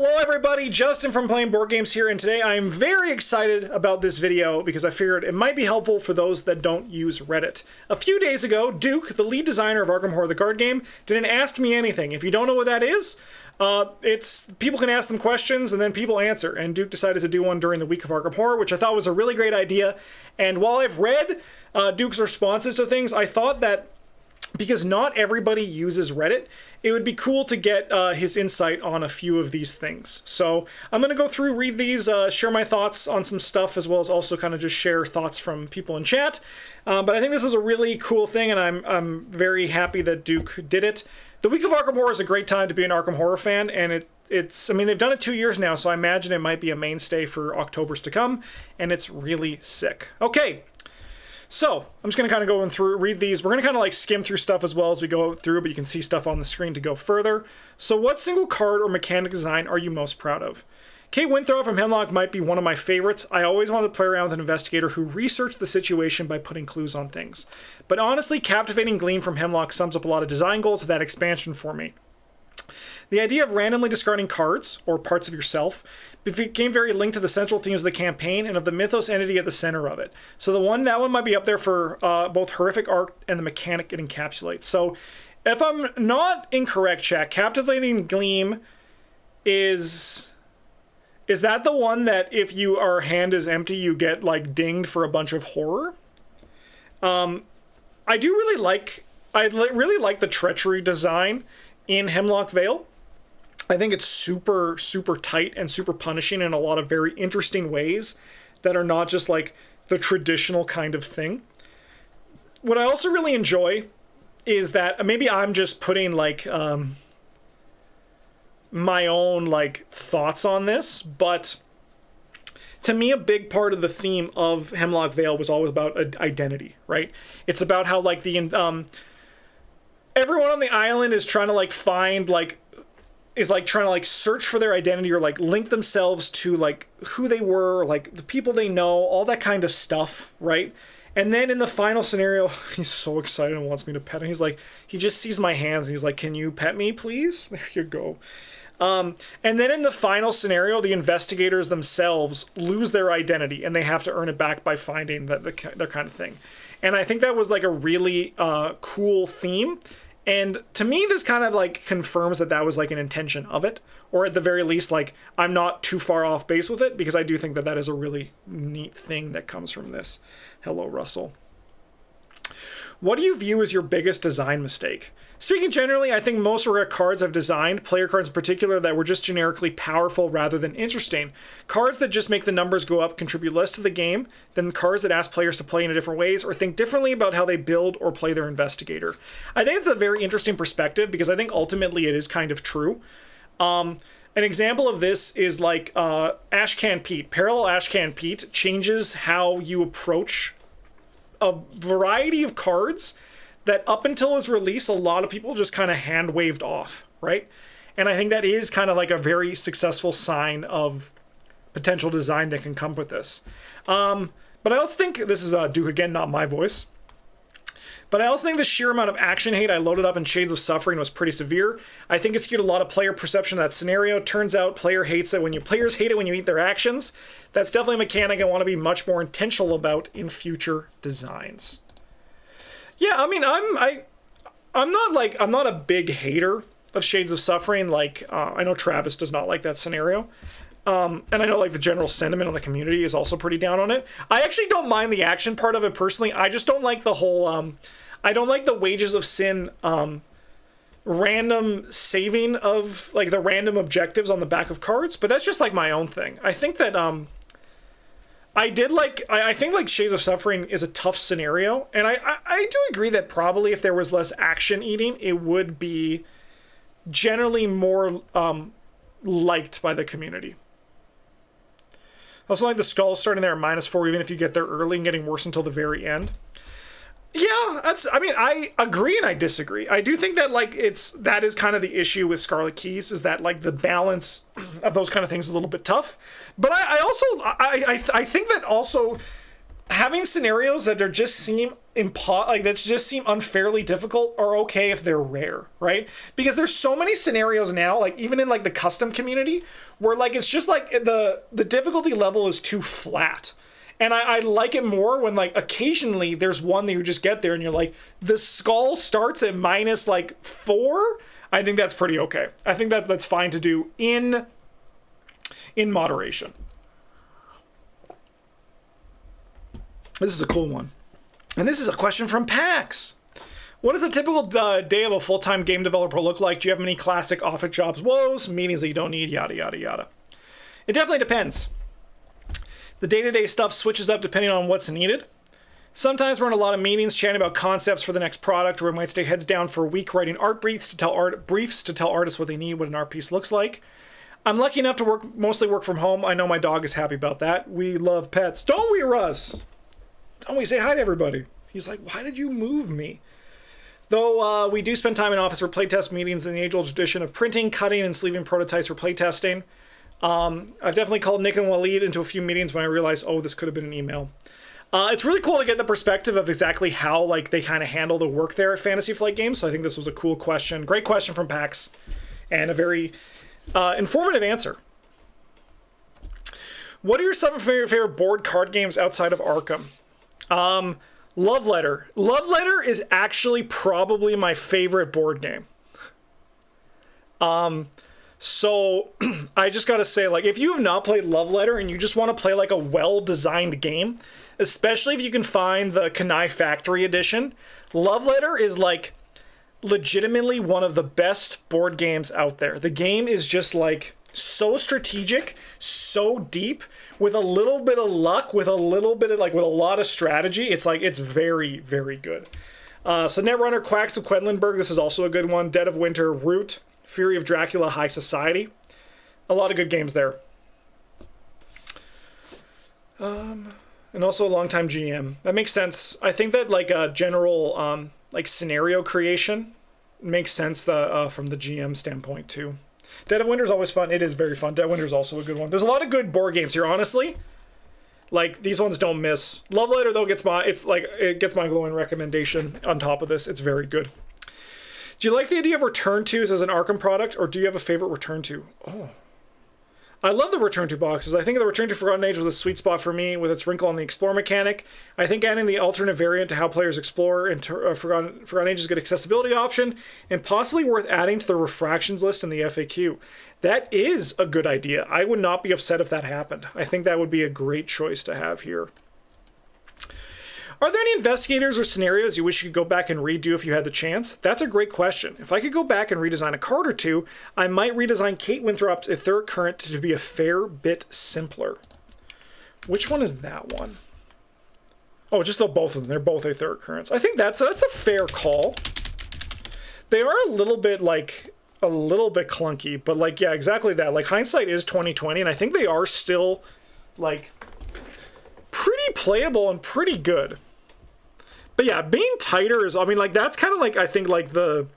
Hello everybody, Justin from Playing Board Games here, and today I'm very excited about this video because I figured it might be helpful for those that don't use Reddit. A few days ago, Duke, the lead designer of Arkham Horror the card game, did an Ask Me Anything. If you don't know what that is, it's people can ask them questions and then people answer, and Duke decided to do one during the week of Arkham Horror, which I thought was a really great idea. And while I've read Duke's responses to things, I thought that because not everybody uses Reddit, it would be cool to get his insight on a few of these things. So I'm going to go through, read these, share my thoughts on some stuff, as well as also kind of just share thoughts from people in chat. But I think this was a really cool thing, and I'm very happy that Duke did it. The week of Arkham Horror is a great time to be an Arkham Horror fan, and I mean, they've done it 2 years now, so I imagine it might be a mainstay for Octobers to come, and it's really sick. Okay. So, I'm just going to kind of go through, read these. We're going to kind of like skim through stuff as well as we go through, but you can see stuff on the screen to go further. So, what single card or mechanic design are you most proud of? Kate Winthrop from Hemlock might be one of my favorites. I always wanted to play around with an investigator who researched the situation by putting clues on things. But honestly, Captivating Gleam from Hemlock sums up a lot of design goals of that expansion for me. The idea of randomly discarding cards, or parts of yourself, became very linked to the central themes of the campaign and of the mythos entity at the center of it. So that one might be up there for both horrific art and the mechanic it encapsulates. So if I'm not incorrect, chat, Captivating Gleam is that the one that if your hand is empty, you get like dinged for a bunch of horror? I really like the treachery design in Hemlock Vale. I think it's super, super tight and super punishing in a lot of very interesting ways that are not just like the traditional kind of thing. What I also really enjoy is that maybe I'm just putting like my own like thoughts on this, but to me, a big part of the theme of Hemlock Vale was always about identity, right? It's about how like everyone on the island is trying to like find like trying to like search for their identity or like link themselves to like who they were, like the people they know, all that kind of stuff, right? And then in the final scenario, he's so excited and wants me to pet him. He's like, he just sees my hands and he's like, "Can you pet me, please?" There you go. And then in the final scenario, the investigators themselves lose their identity and they have to earn it back by finding their kind of thing. And I think that was like a really cool theme. And to me, this kind of like confirms that was like an intention of it, or at the very least, like I'm not too far off base with it, because I do think that is a really neat thing that comes from this. Hello, Russell. What do you view as your biggest design mistake? Speaking generally, I think most rare cards I've designed, player cards in particular, that were just generically powerful rather than interesting. Cards that just make the numbers go up contribute less to the game than cards that ask players to play in different ways or think differently about how they build or play their investigator. I think it's a very interesting perspective because I think ultimately it is kind of true. An example of this is like Ashcan Pete. Parallel Ashcan Pete changes how you approach a variety of cards that up until its release, a lot of people just kind of hand waved off, right? And I think that is kind of like a very successful sign of potential design that can come with this. But I also think, this is Duke again, not my voice, but I also think the sheer amount of action hate I loaded up in Shades of Suffering was pretty severe. I think it skewed a lot of player perception of that scenario. Turns out players hate it when you eat their actions. That's definitely a mechanic I want to be much more intentional about in future designs. Yeah, I mean, I'm not a big hater of Shades of Suffering. Like, I know Travis does not like that scenario. And I know like the general sentiment on the community is also pretty down on it. I actually don't mind the action part of it personally. I just don't like the whole, I don't like the Wages of Sin, random saving of like the random objectives on the back of cards, but that's just like my own thing. I think that, I think like Shades of Suffering is a tough scenario, and I do agree that probably if there was less action eating, it would be generally more liked by the community. I also like the skulls starting there at -4, even if you get there early and getting worse until the very end. Yeah, I agree and I disagree. I do think that like that is kind of the issue with Scarlet Keys, is that like the balance of those kind of things is a little bit tough. But I also think that also having scenarios that are just seem that just seem unfairly difficult are okay if they're rare, right? Because there's so many scenarios now, like even in like the custom community, where like it's just like the difficulty level is too flat. And I like it more when like occasionally there's one that you just get there and you're like, the skull starts at minus like 4. I think that's pretty okay. I think that's fine to do in moderation. This is a cool one. And this is a question from Pax. What does a typical day of a full-time game developer look like? Do you have many classic office jobs woes, meetings that you don't need, yada, yada, yada? It definitely depends. The day-to-day stuff switches up depending on what's needed. Sometimes we're in a lot of meetings chatting about concepts for the next product, or we might stay heads down for a week writing art briefs to tell artists what they need, what an art piece looks like. I'm lucky enough to mostly work from home. I know my dog is happy about that. We love pets. Don't we, Russ? Don't we say hi to everybody? He's like, why did you move me? Though we do spend time in office for playtest meetings in the age-old tradition of printing, cutting, and sleeving prototypes for playtesting. I've definitely called Nick and Waleed into a few meetings when I realized, oh, this could have been an email. It's really cool to get the perspective of exactly how like they kind of handle the work there at Fantasy Flight Games. So I think this was a cool question. Great question from Pax. And a very informative answer. What are your 7 favorite board card games outside of Arkham? Love Letter. Love Letter is actually probably my favorite board game. So I just gotta say, like, if you have not played Love Letter and you just want to play like a well-designed game, especially if you can find the Kanai Factory Edition, Love Letter is like legitimately one of the best board games out there. The game is just like so strategic, so deep, with a little bit of luck, with a lot of strategy. It's like, it's very, very good. So Netrunner, Quacks of Quedlinburg, this is also a good one. Dead of Winter, Root, Fury of Dracula, High Society. A lot of good games there. And also a longtime GM. That makes sense. I think that like a general like scenario creation makes sense from the GM standpoint too. Dead of Winter is always fun. It is very fun. Dead of Winter is also a good one. There's a lot of good board games here, honestly. Like, these ones don't miss. Love Letter, though, gets my glowing recommendation on top of this. It's very good. Do you like the idea of Return Tos as an Arkham product, or do you have a favorite Return To? Oh. I love the Return To boxes. I think the Return to Forgotten Age was a sweet spot for me with its wrinkle on the Explore mechanic. I think adding the alternate variant to how players explore and Forgotten Age is a good accessibility option, and possibly worth adding to the refractions list in the FAQ. That is a good idea. I would not be upset if that happened. I think that would be a great choice to have here. Are there any investigators or scenarios you wish you could go back and redo if you had the chance? That's a great question. If I could go back and redesign a card or two, I might redesign Kate Winthrop's Etheric Current to be a fair bit simpler. Which one is that one? Oh, just both of them. They're both Etheric Currents. I think that's a fair call. They are a little bit clunky, but like, yeah, exactly that. Like, hindsight is 2020, and I think they are still like pretty playable and pretty good. But yeah, being tighter is, I mean, like, that's kind of like, I think, like the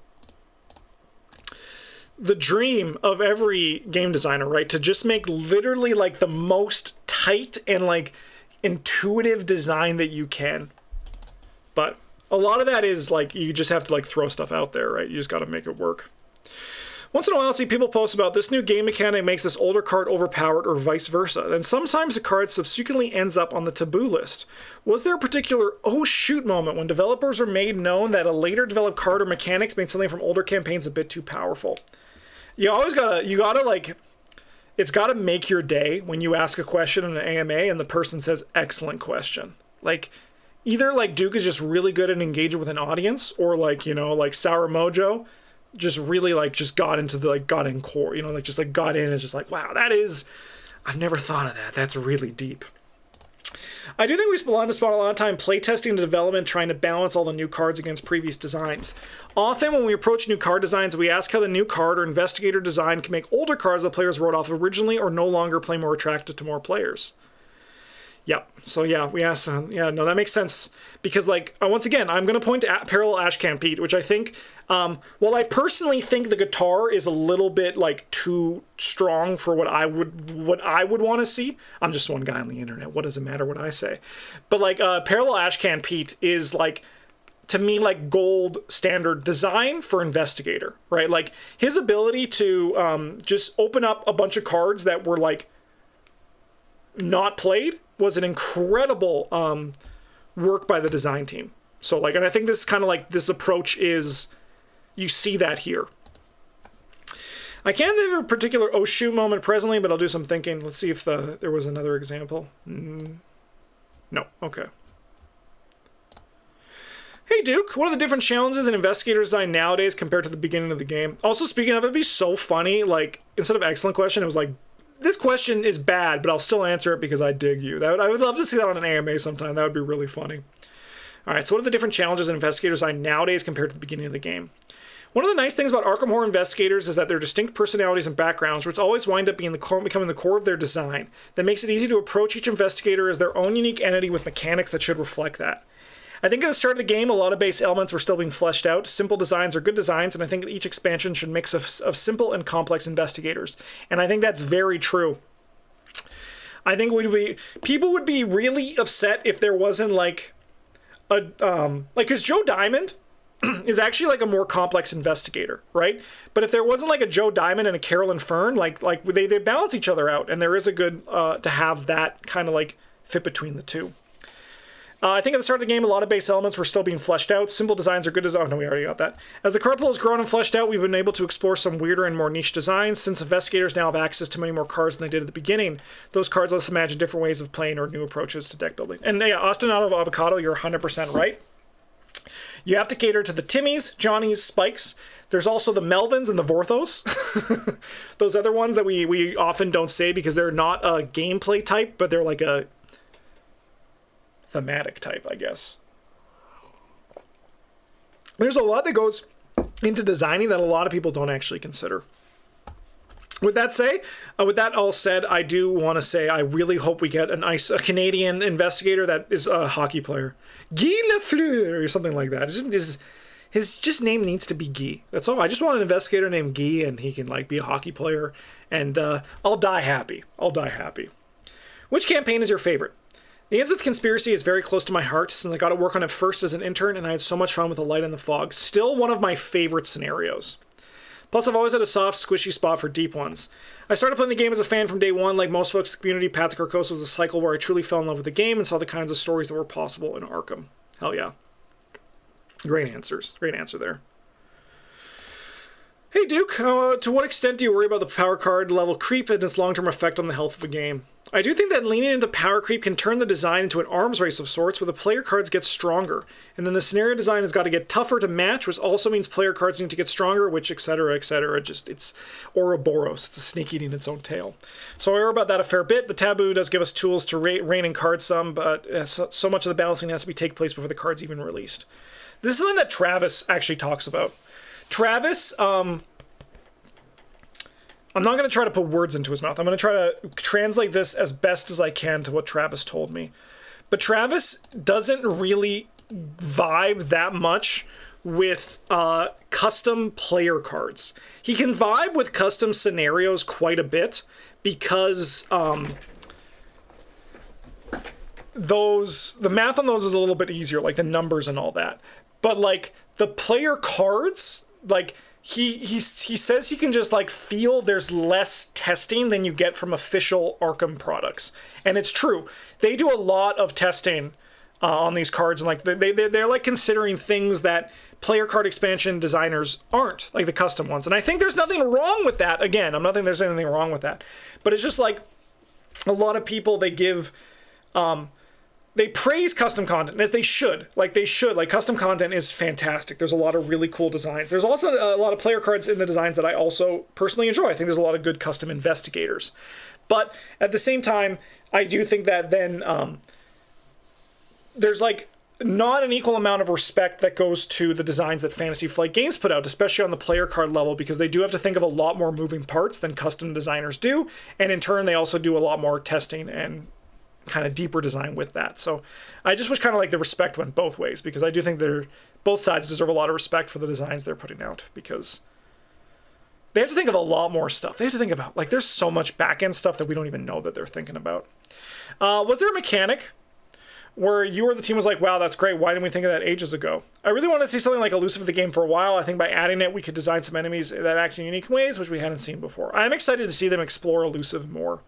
dream of every game designer, right? To just make literally like the most tight and like intuitive design that you can. But a lot of that is like, you just have to like throw stuff out there, right? You just got to make it work. Once in a while, I see people post about this new game mechanic makes this older card overpowered or vice versa, and sometimes the card subsequently ends up on the taboo list. Was there a particular oh shoot moment when developers are made known that a later developed card or mechanics made something from older campaigns a bit too powerful? You gotta like, it's gotta make your day when you ask a question in an AMA and the person says, excellent question. Like, either like Duke is just really good at engaging with an audience, or like, you know, like Sour Mojo just really like just got into the like got in core, you know, like just like got in and just like, wow, that is, I've never thought of that. That's really deep. I do think we spend a lot of time playtesting the development, trying to balance all the new cards against previous designs. Often when we approach new card designs, we ask how the new card or investigator design can make older cards that players wrote off originally or no longer play more attractive to more players. Yep. So yeah, we asked. Yeah, no, that makes sense because like once again, I'm going to point to Parallel Ashcan Pete, which I think, while I personally think the guitar is a little bit like too strong for what I would want to see. I'm just one guy on the internet. What does it matter what I say? But like Parallel Ashcan Pete is like, to me, like gold standard design for investigator, right? Like his ability to just open up a bunch of cards that were like not played was an incredible work by the design team. So like, and I think this kind of like this approach is, you see that here. I can't think of a particular oh shoot moment presently, but I'll do some thinking. Let's see if there was another example. No, okay. Hey Duke, what are the different challenges in investigator design nowadays compared to the beginning of the game? Also, speaking of, it'd be so funny, like, instead of excellent question, it was like, this question is bad, but I'll still answer it because I dig you. I would love to see that on an AMA sometime. That would be really funny. All right, so what are the different challenges in investigator design nowadays compared to the beginning of the game? One of the nice things about Arkham Horror investigators is that their distinct personalities and backgrounds, which always wind up being becoming the core of their design, that makes it easy to approach each investigator as their own unique entity with mechanics that should reflect that. I think at the start of the game, a lot of base elements were still being fleshed out. Simple designs are good designs, and I think each expansion should mix of simple and complex investigators. And I think that's very true. I think people would be really upset if there wasn't like because Joe Diamond is actually like a more complex investigator, right? But if there wasn't like a Joe Diamond and a Carolyn Fern, like they balance each other out, and there is a good to have that kind of like fit between the two. I think at the start of the game, a lot of base elements were still being fleshed out. Simple designs are good design. Oh, no, we already got that. As the card pool has grown and fleshed out, we've been able to explore some weirder and more niche designs. Since investigators now have access to many more cards than they did at the beginning, those cards let us imagine different ways of playing or new approaches to deck building. And yeah, Austin out of Avocado, you're 100% right. You have to cater to the Timmies, Johnnies, Spikes. There's also the Melvins and the Vorthos. Those other ones that we often don't say because they're not a gameplay type, but they're like a thematic type, I guess. There's a lot that goes into designing that a lot of people don't actually consider. With that all said, I do want to say I really hope we get a Canadian investigator that is a hockey player. Guy Lafleur or something like that. His name needs to be Guy. That's all. I just want an investigator named Guy, and he can like be a hockey player, and I'll die happy. Which campaign is your favorite? The Ends with Conspiracy is very close to my heart since I got to work on it first as an intern and I had so much fun with The Light in the Fog. Still one of my favorite scenarios. Plus, I've always had a soft, squishy spot for deep ones. I started playing the game as a fan from day one. Like most folks in the community, Path to Carcosa was a cycle where I truly fell in love with the game and saw the kinds of stories that were possible in Arkham. Hell yeah. Great answers. Great answer there. Hey Duke, to what extent do you worry about the power card level creep and its long-term effect on the health of a game? I do think that leaning into power creep can turn the design into an arms race of sorts where the player cards get stronger, and then the scenario design has got to get tougher to match, which also means player cards need to get stronger, which etc, it's Ouroboros, it's a snake eating its own tail. So I worry about that a fair bit. The taboo does give us tools to rein in cards some, but so much of the balancing has to take place before the card's even released. This is something that Travis actually talks about. Travis, I'm not going to try to put words into his mouth. I'm going to try to translate this as best as I can to what Travis told me. But Travis doesn't really vibe that much with custom player cards. He can vibe with custom scenarios quite a bit because the math on those is a little bit easier, like the numbers and all that. But like the player cards, like he says he can just like feel there's less testing than you get from official Arkham products, and it's true. They do a lot of testing on these cards, and like they're like considering things that player card expansion designers aren't, like the custom ones. And I think there's nothing wrong with that. Again, I'm not thinking there's anything wrong with that, but it's just like a lot of people they give. They praise custom content, as they should. Like, custom content is fantastic. There's a lot of really cool designs. There's also a lot of player cards in the designs that I also personally enjoy. I think there's a lot of good custom investigators. But at the same time, I do think that then there's, like, not an equal amount of respect that goes to the designs that Fantasy Flight Games put out, especially on the player card level, because they do have to think of a lot more moving parts than custom designers do. And in turn, they also do a lot more testing and kind of deeper design with that. So I just wish kind of like the respect went both ways, because I do think both sides deserve a lot of respect for the designs they're putting out, because they have to think of a lot more stuff. They have to think about, like, there's so much back-end stuff that we don't even know that they're thinking about. Was there a mechanic where you or the team was like, wow, that's great, why didn't we think of that ages ago? I really wanted to see something like elusive in the game for a while. I think by adding it, we could design some enemies that act in unique ways, which we hadn't seen before. I'm excited to see them explore elusive more.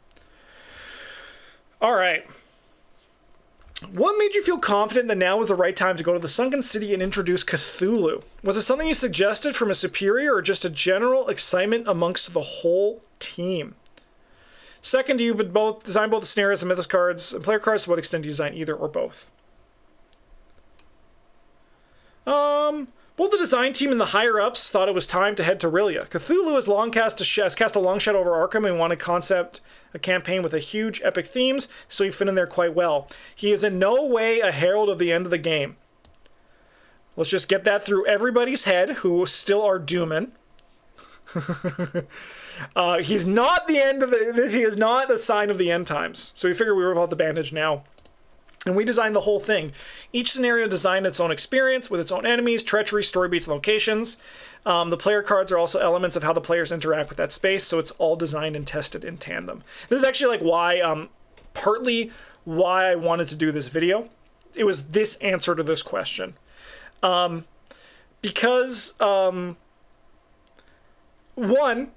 All right. What made you feel confident that now was the right time to go to the Sunken City and introduce Cthulhu? Was it something you suggested from a superior, or just a general excitement amongst the whole team? Second, do you design both the scenarios and mythos cards and player cards? To what extent do you design either or both? Both the design team and the higher-ups thought it was time to head to Rilia. Cthulhu has cast a long shadow over Arkham and wanted a campaign with a huge epic themes, so he fit in there quite well. He is in no way a herald of the end of the game. Let's just get that through everybody's head who still are dooming. He's not the end of he is not a sign of the end times. So we figured we were about the bandage now. And we designed the whole thing. Each scenario designed its own experience with its own enemies, treachery, story beats, and locations. The player cards are also elements of how the players interact with that space, so it's all designed and tested in tandem. This is actually like why, partly why I wanted to do this video. It was this answer to this question. Because, one,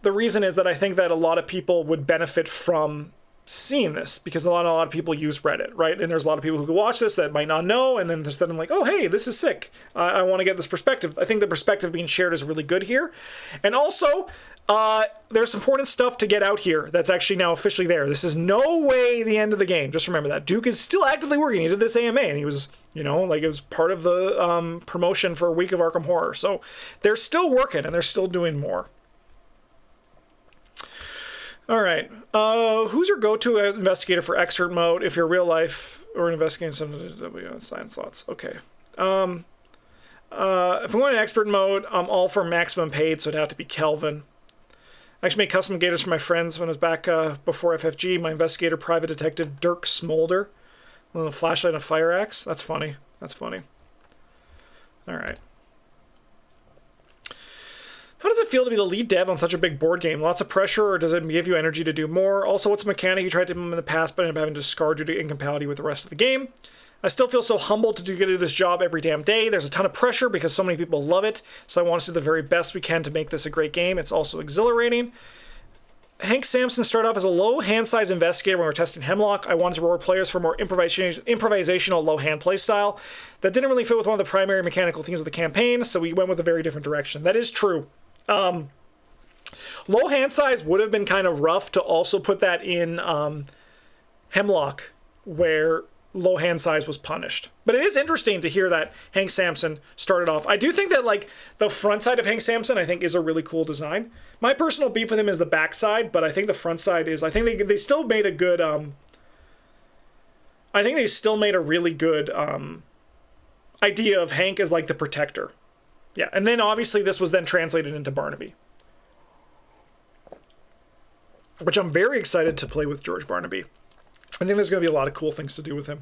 the reason is that I think that a lot of people would benefit from seeing this, because a lot of people use Reddit, right? And there's a lot of people who could watch this that might not know, and then I'm like, oh, hey, this is sick. I want to get this perspective. I think the perspective being shared is really good here. And also, there's important stuff to get out here that's actually now officially there. This is no way the end of the game. Just remember that. Duke is still actively working. He did this AMA, and he was, it was part of the promotion for a week of Arkham Horror. So they're still working, and they're still doing more. All right. Who's your go-to investigator for expert mode if you're real life or investigating some science slots? Okay. If I'm going in expert mode, I'm all for maximum paid, so it'd have to be Kelvin. I actually made custom gators for my friends when I was back before FFG. My investigator, private detective Dirk Smolder, with a flashlight and a fire axe. That's funny. That's funny. All right. How does it feel to be the lead dev on such a big board game? Lots of pressure, or does it give you energy to do more? Also, what's a mechanic you tried to implement in the past but ended up having to discard due to incompatibility with the rest of the game? I still feel so humbled to do this job every damn day. There's a ton of pressure because so many people love it, so I want to do the very best we can to make this a great game. It's also exhilarating. Hank Sampson started off as a low hand size investigator when we were testing Hemlock. I wanted to reward players for more improvisational low hand play style. That didn't really fit with one of the primary mechanical themes of the campaign, so we went with a very different direction. That is true. Low hand size would have been kind of rough to also put that in Hemlock, where low hand size was punished. But it is interesting to hear that Hank Sampson started off. I do think that, like, the front side of Hank Sampson, I think, is a really cool design. My personal beef with him is the back side, but I think the front side is, I think they still made a good, I think they still made a really good idea of Hank as, like, the protector. Yeah, and then obviously this was then translated into Barnaby, which I'm very excited to play with George Barnaby. I think there's going to be a lot of cool things to do with him.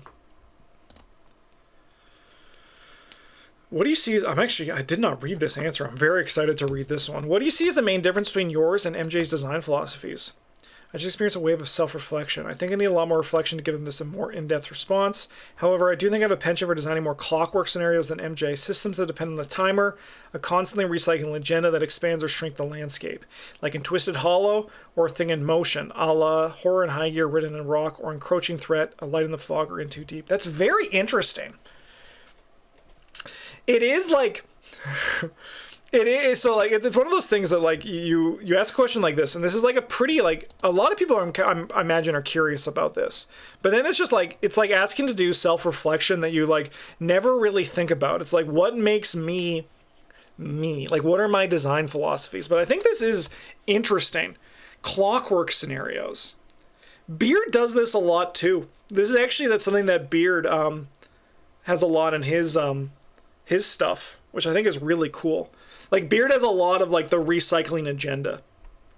What do you see? I did not read this answer. I'm very excited to read this one. What do you see as the main difference between yours and MJ's design philosophies? I just experienced a wave of self-reflection. I think I need a lot more reflection to give this a more in-depth response. However, I do think I have a penchant for designing more clockwork scenarios than MJ, systems that depend on the timer, a constantly recycling agenda that expands or shrinks the landscape, like in Twisted Hollow or Thing in Motion, a la Horror in High Gear Written in Rock, or Encroaching Threat, A Light in the Fog, or In Too Deep. That's very interesting. It is like... It is, so, like, it's one of those things that, like, you ask a question like this, and this is, like, a pretty, like, a lot of people I imagine are curious about this, but then it's just, like, it's like asking to do self-reflection that you, like, never really think about. It's like, what makes me me? Like, what are my design philosophies? But I think this is interesting. Clockwork scenarios. Beard does this a lot, too. This is actually, that's something that Beard has a lot in his stuff, which I think is really cool. Like, Beard has a lot of, like, the recycling agenda.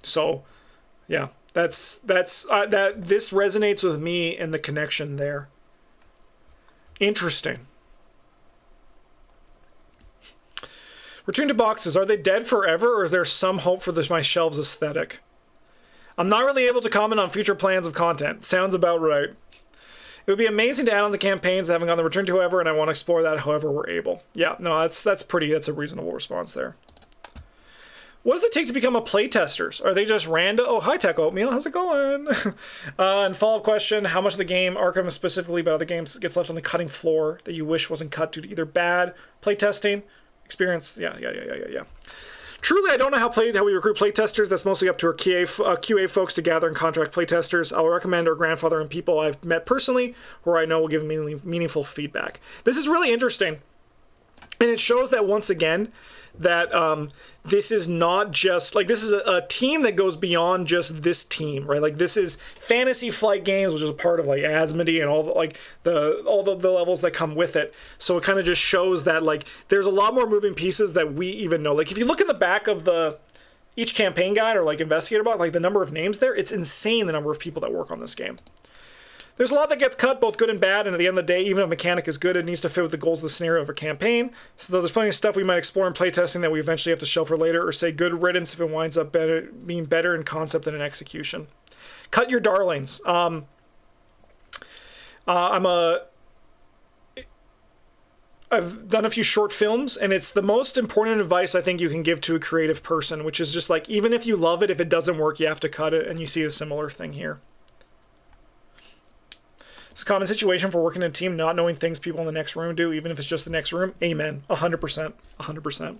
So, yeah. That this resonates with me and the connection there. Interesting. Return to boxes. Are they dead forever, or is there some hope for my shelves aesthetic? I'm not really able to comment on future plans of content. Sounds about right. It would be amazing to add on the campaigns, having on the return to however, and I want to explore that however we're able. Yeah, no, that's a reasonable response there. What does it take to become a playtester? Are they just random? Oh, hi Tech Oatmeal, how's it going? And follow-up question, how much of the game, Arkham specifically, but other games, gets left on the cutting floor that you wish wasn't cut due to either bad playtesting, experience? Yeah. Truly, I don't know how we recruit playtesters. That's mostly up to our QA folks to gather and contract playtesters. I'll recommend our grandfather and people I've met personally, who I know will give meaningful feedback. This is really interesting, and it shows that once again, that this is not just like, this is a team that goes beyond just this team, right? Like, this is Fantasy Flight Games, which is a part of like Asmodee and all the levels that come with it. So it kind of just shows that like there's a lot more moving pieces that we even know. Like, if you look in the back of each campaign guide or like investigator box, like the number of names there, it's insane the number of people that work on this game. There's a lot that gets cut, both good and bad, and at the end of the day, even if a mechanic is good, it needs to fit with the goals of the scenario of a campaign. So there's plenty of stuff we might explore in playtesting that we eventually have to shelve for later, or say good riddance if it winds up being better in concept than in execution. Cut your darlings. I've done a few short films, and it's the most important advice I think you can give to a creative person, which is just like, even if you love it, if it doesn't work, you have to cut it, and you see a similar thing here. It's a common situation for working in a team, not knowing things people in the next room do, even if it's just the next room. Amen. 100%. 100%.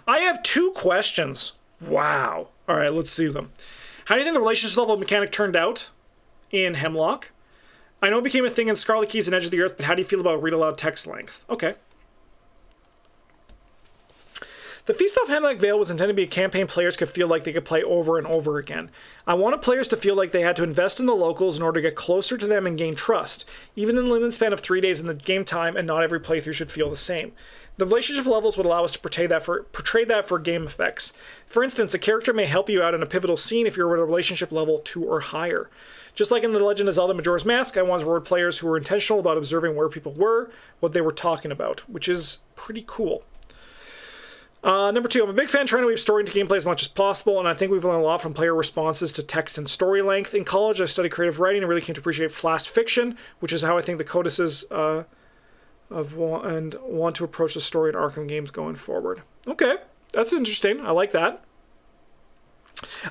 I have 2 questions. Wow. All right, let's see them. How do you think the relationship level mechanic turned out in Hemlock? I know it became a thing in Scarlet Keys and Edge of the Earth, but how do you feel about read aloud text length? Okay. The Feast of Hemlock Vale was intended to be a campaign players could feel like they could play over and over again. I wanted players to feel like they had to invest in the locals in order to get closer to them and gain trust, even in the limited span of 3 days in the game time, and not every playthrough should feel the same. The relationship levels would allow us to portray that for game effects. For instance, a character may help you out in a pivotal scene if you're at a relationship level 2 or higher. Just like in The Legend of Zelda Majora's Mask, I wanted to reward players who were intentional about observing where people were, what they were talking about, which is pretty cool. Number 2, I'm a big fan trying to weave story into gameplay as much as possible, and I think we've learned a lot from player responses to text and story length. In college, I studied creative writing and really came to appreciate flash fiction, which is how I think the codices want to approach the story in Arkham games going forward. Okay, that's interesting. I like that.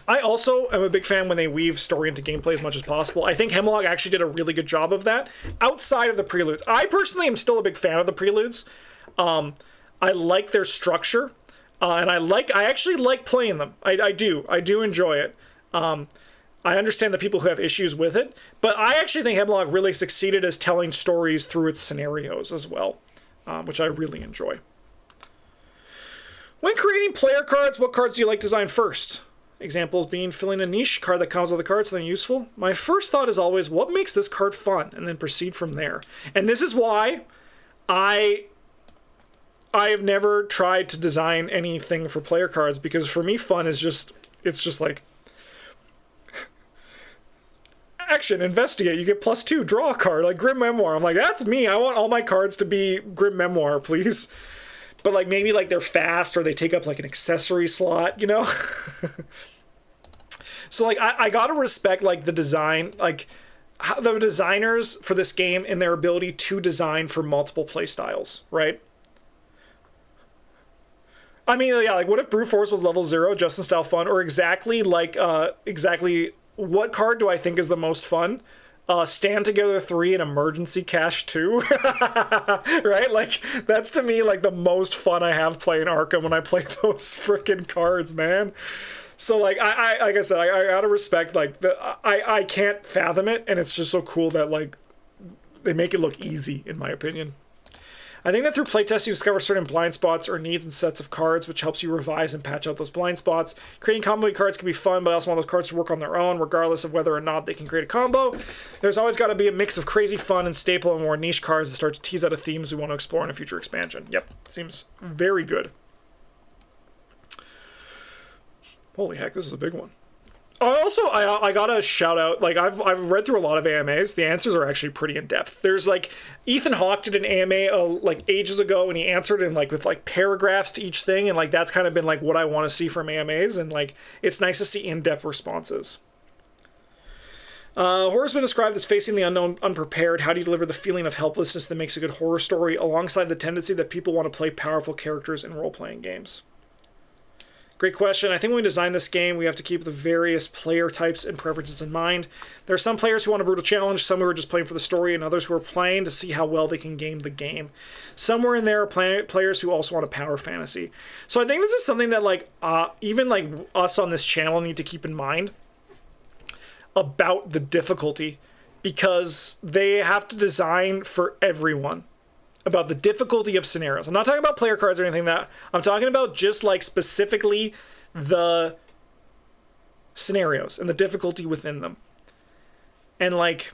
I also am a big fan when they weave story into gameplay as much as possible. I think Hemlock actually did a really good job of that, outside of the preludes. I personally am still a big fan of the preludes. I like their structure. And I actually like playing them. I do enjoy it. I understand the people who have issues with it, but I actually think Hemlock really succeeded as telling stories through its scenarios as well, which I really enjoy. When creating player cards, what cards do you like to design first? Examples being filling a niche card that comes with the card, something useful. My first thought is always, what makes this card fun? And then proceed from there. And this is why I have never tried to design anything for player cards, because for me, fun is it's just like action, investigate, you get +2, draw a card, like Grim Memoir. I'm like, that's me. I want all my cards to be Grim Memoir, please. But like, maybe like they're fast or they take up like an accessory slot, you know? So like, I gotta respect like the design, like the designers for this game and their ability to design for multiple play styles, right? I mean, yeah, like what if Brute Force was level 0, Justin style fun, or exactly what card do I think is the most fun? Stand Together 3 and Emergency Cash 2, right? Like, that's to me like the most fun I have playing Arkham when I play those freaking cards, man. So like, I like I said, I gotta respect like I can't fathom it, and it's just so cool that like they make it look easy, in my opinion. I think that through playtesting you discover certain blind spots or needs in sets of cards, which helps you revise and patch out those blind spots. Creating combo cards can be fun, but I also want those cards to work on their own, regardless of whether or not they can create a combo. There's always got to be a mix of crazy fun and staple and more niche cards that start to tease out of themes we want to explore in a future expansion. Yep, seems very good. Holy heck, this is a big one. I gotta shout out, like, I've read through a lot of AMAs. The answers are actually pretty in depth. There's like Ethan Hawke did an AMA like ages ago, and he answered in like with like paragraphs to each thing, and like that's kind of been like what I want to see from AMAs, and like it's nice to see in-depth responses. Horror's been described as facing the unknown unprepared. How do you deliver the feeling of helplessness that makes a good horror story alongside the tendency that people want to play powerful characters in role-playing games? Great question. I think when we design this game, we have to keep the various player types and preferences in mind. There are some players who want a brutal challenge, some who are just playing for the story, and others who are playing to see how well they can game the game. Somewhere in there are players who also want a power fantasy. So I think this is something that like even like us on this channel need to keep in mind about the difficulty, because they have to design for everyone. About the difficulty of scenarios. I'm not talking about player cards or anything like that. I'm talking about just like specifically the scenarios and the difficulty within them. And like,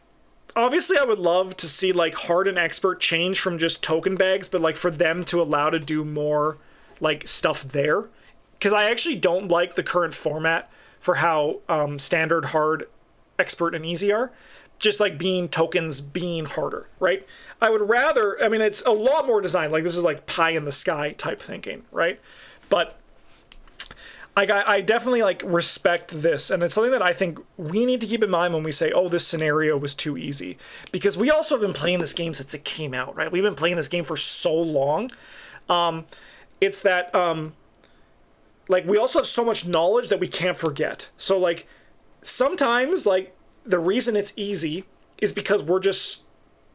obviously I would love to see like hard and expert change from just token bags, but like for them to allow to do more like stuff there. Because I actually don't like the current format for how standard, hard, expert, and easy are. Just like being tokens being harder, right? I would rather, I mean, it's a lot more designed. Like this is like pie in the sky type thinking, right? But I definitely like respect this. And it's something that I think we need to keep in mind when we say, oh, this scenario was too easy. Because we also have been playing this game since it came out, right? We've been playing this game for so long. It's that, like we also have so much knowledge that we can't forget. So like sometimes like, the reason it's easy is because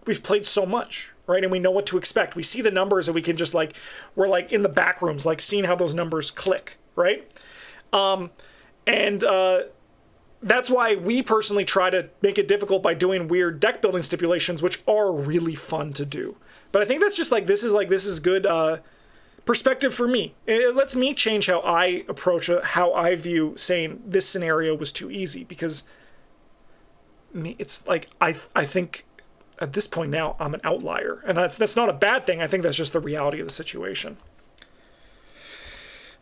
we've played so much, right? And we know what to expect. We see the numbers and we can just like, we're like in the back rooms, like seeing how those numbers click, right? That's why we personally try to make it difficult by doing weird deck building stipulations, which are really fun to do. But I think that's just like, this is good perspective for me. It lets me change how I approach how I view saying this scenario was too easy, because it's like I think at this point now I'm an outlier, and that's not a bad thing. I think that's just the reality of the situation.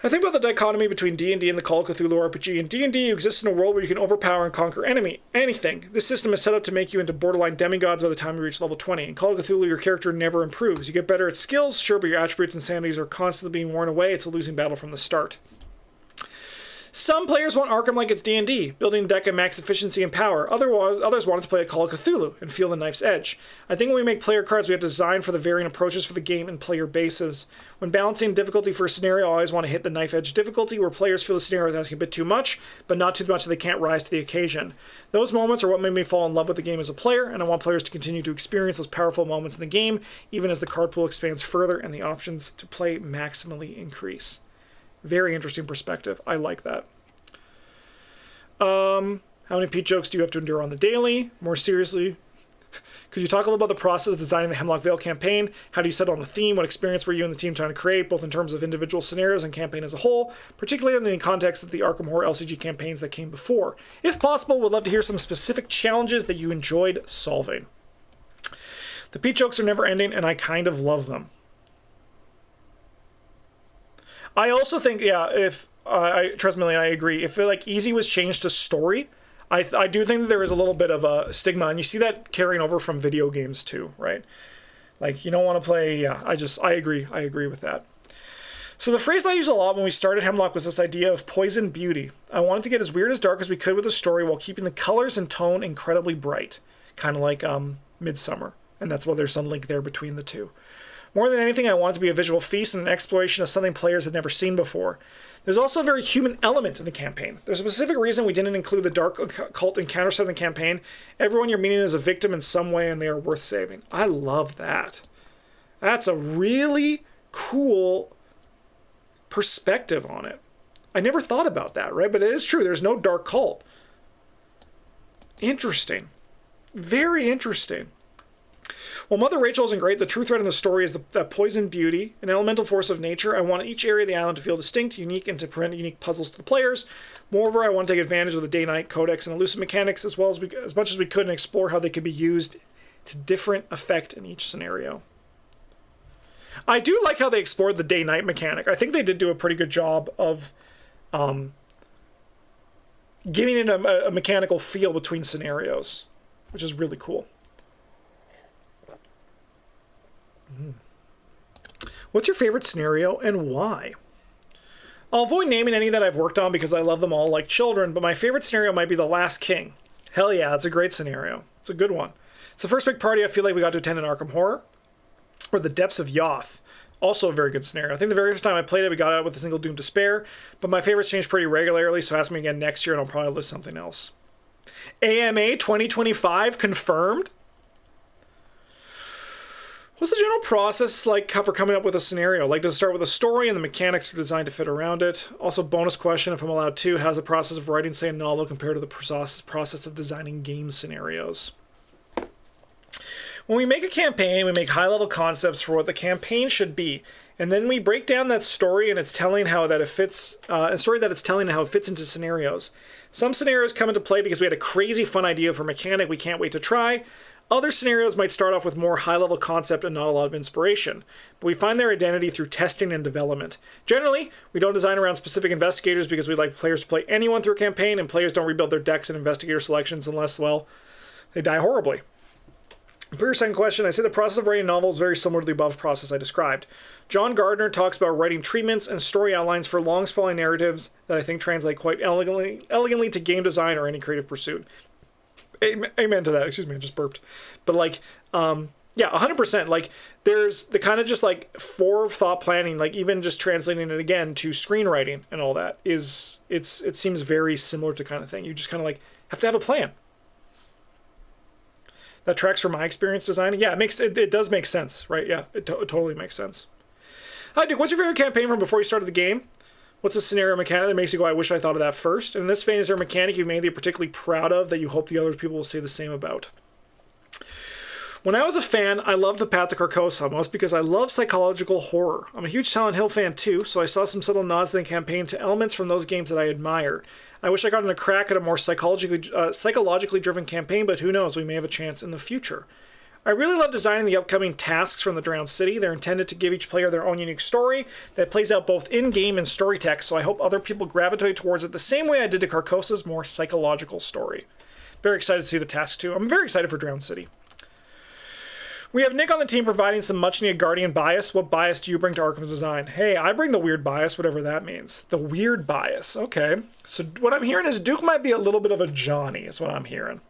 I think about the dichotomy between D&D and the Call of Cthulhu RPG. In D&D, you exist in a world where you can overpower and conquer anything. This system is set up to make you into borderline demigods by the time you reach level 20. In Call of Cthulhu, your character never improves. You get better at skills, sure, but your attributes and sanities are constantly being worn away. It's a losing battle from the start. Some players want Arkham like it's D&D, building a deck at max efficiency and power. Others want to play a Call of Cthulhu and feel the knife's edge. I think when we make player cards, we have to design for the varying approaches for the game and player bases. When balancing difficulty for a scenario, I always want to hit the knife edge difficulty, where players feel the scenario is asking a bit too much, but not too much that they can't rise to the occasion. Those moments are what made me fall in love with the game as a player, and I want players to continue to experience those powerful moments in the game, even as the card pool expands further and the options to play maximally increase. Very interesting perspective. I like that. How many Pete jokes do you have to endure on the daily? More seriously, could you talk a little about the process of designing the Hemlock Vale campaign? How do you settle on the theme? What experience were you and the team trying to create, both in terms of individual scenarios and campaign as a whole, particularly in the context of the Arkham Horror LCG campaigns that came before? If possible, we'd love to hear some specific challenges that you enjoyed solving. The Pete jokes are never ending, and I kind of love them. I also think, yeah, if trust me, I agree. If like easy was changed to story, I do think that there is a little bit of a stigma, and you see that carrying over from video games too, right? Like you don't want to play. Yeah, I agree. I agree with that. So the phrase that I use a lot when we started Hemlock was this idea of poison beauty. I wanted to get as weird as dark as we could with the story while keeping the colors and tone incredibly bright, kind of like Midsummer, and that's why there's some link there between the two. More than anything, I want it to be a visual feast and an exploration of something players had never seen before. There's also a very human element in the campaign. There's a specific reason we didn't include the dark cult encounter set in the campaign. Everyone you're meeting is a victim in some way, and they are worth saving. I love that. That's a really cool perspective on it. I never thought about that, right? But it is true. There's no dark cult. Interesting. Very interesting. Well, Mother Rachel isn't great. The true thread in the story is the poison beauty, an elemental force of nature. I want each area of the island to feel distinct, unique, and to present unique puzzles to the players. Moreover, I want to take advantage of the day-night codex and elusive mechanics as much as we could, and explore how they could be used to different effect in each scenario. I do like how they explored the day-night mechanic. I think they did do a pretty good job of giving it a mechanical feel between scenarios, which is really cool. What's your favorite scenario and why? I'll avoid naming any that I've worked on because I love them all like children, but my favorite scenario might be The Last King. Hell yeah, that's a great scenario. It's a good one. It's the first big party I feel like we got to attend in Arkham Horror. Or The Depths of Yoth. Also a very good scenario. I think the very first time I played it, we got out with a single Doom to spare, but my favorites change pretty regularly, so ask me again next year and I'll probably list something else. AMA 2025 confirmed? What's the general process like for coming up with a scenario? Like, does it start with a story and the mechanics are designed to fit around it? Also, bonus question, if I'm allowed to, how's the process of writing, say, a novel compared to the process of designing game scenarios? When we make a campaign, we make high-level concepts for what the campaign should be, and then we break down that story and it's telling how that it fits, a story that it's telling and how it fits into scenarios. Some scenarios come into play because we had a crazy fun idea for a mechanic we can't wait to try. Other scenarios might start off with more high-level concept and not a lot of inspiration, but we find their identity through testing and development. Generally, we don't design around specific investigators because we'd like players to play anyone through a campaign, and players don't rebuild their decks and investigator selections unless, well, they die horribly. For your second question, I say the process of writing a novel is very similar to the above process I described. John Gardner talks about writing treatments and story outlines for long-sprawling narratives that I think translate quite elegantly to game design or any creative pursuit. Amen to that. Excuse me, I just burped. But like, yeah, 100%. Like, there's the kind of just like forethought planning, like even just translating it again to screenwriting and all that it seems very similar to kind of thing. You just kind of like have to have a plan. That tracks from my experience designing. Yeah, it does make sense, right? Yeah, it totally makes sense. Hi, Duke. What's your favorite campaign from before you started the game? What's a scenario mechanic that makes you go, I wish I thought of that first? And in this vein, is there a mechanic you made that you're particularly proud of that you hope the other people will say the same about? When I was a fan, I loved the Path to Carcosa, most because I love psychological horror. I'm a huge Silent Hill fan too, so I saw some subtle nods in the campaign to elements from those games that I admire. I wish I got in a crack at a more psychologically driven campaign, but who knows, we may have a chance in the future. I really love designing the upcoming tasks from the Drowned City. They're intended to give each player their own unique story that plays out both in-game and story text, so I hope other people gravitate towards it the same way I did to Carcosa's more psychological story. Very excited to see the tasks too. I'm very excited for Drowned City. We have Nick on the team providing some much-needed Guardian bias. What bias do you bring to Arkham's design? Hey, I bring the weird bias, whatever that means. The weird bias. Okay. So what I'm hearing is Duke might be a little bit of a Johnny, is what I'm hearing.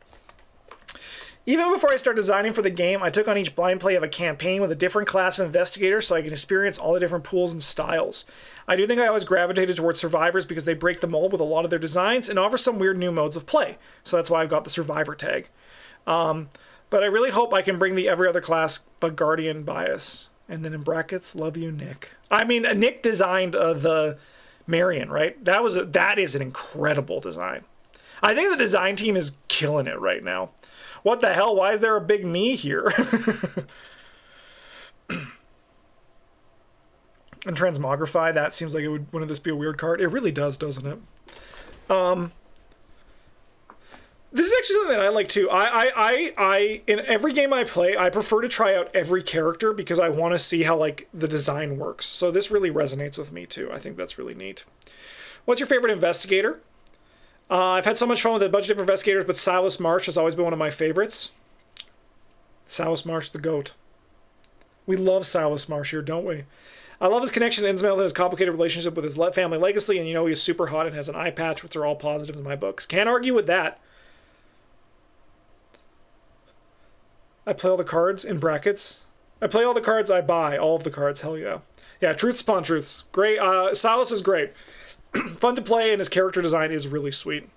Even before I start designing for the game, I took on each blind play of a campaign with a different class of investigator so I can experience all the different pools and styles. I do think I always gravitated towards survivors because they break the mold with a lot of their designs and offer some weird new modes of play. So that's why I've got the survivor tag. But I really hope I can bring the every other class but Guardian bias. And then in brackets, love you, Nick. I mean, Nick designed the Marion, right? That is an incredible design. I think the design team is killing it right now. What the hell? Why is there a big me here? And Transmogrify, that seems like wouldn't this be a weird card? It really does, doesn't it? This is actually something that I like too. I in every game I play, I prefer to try out every character because I want to see how like the design works. So this really resonates with me too. I think that's really neat. What's your favorite investigator? I've had so much fun with a bunch of different investigators, but Silas Marsh has always been one of my favorites. Silas Marsh, the GOAT. We love Silas Marsh here, don't we? I love his connection to Innsmouth and his complicated relationship with his family legacy, and he's super hot and has an eye patch, which are all positives in my books. Can't argue with that. I play all the cards in brackets. I play all the cards I buy. All of the cards, hell yeah. Yeah, truths upon truths. Great. Silas is great. Fun to play, and his character design is really sweet.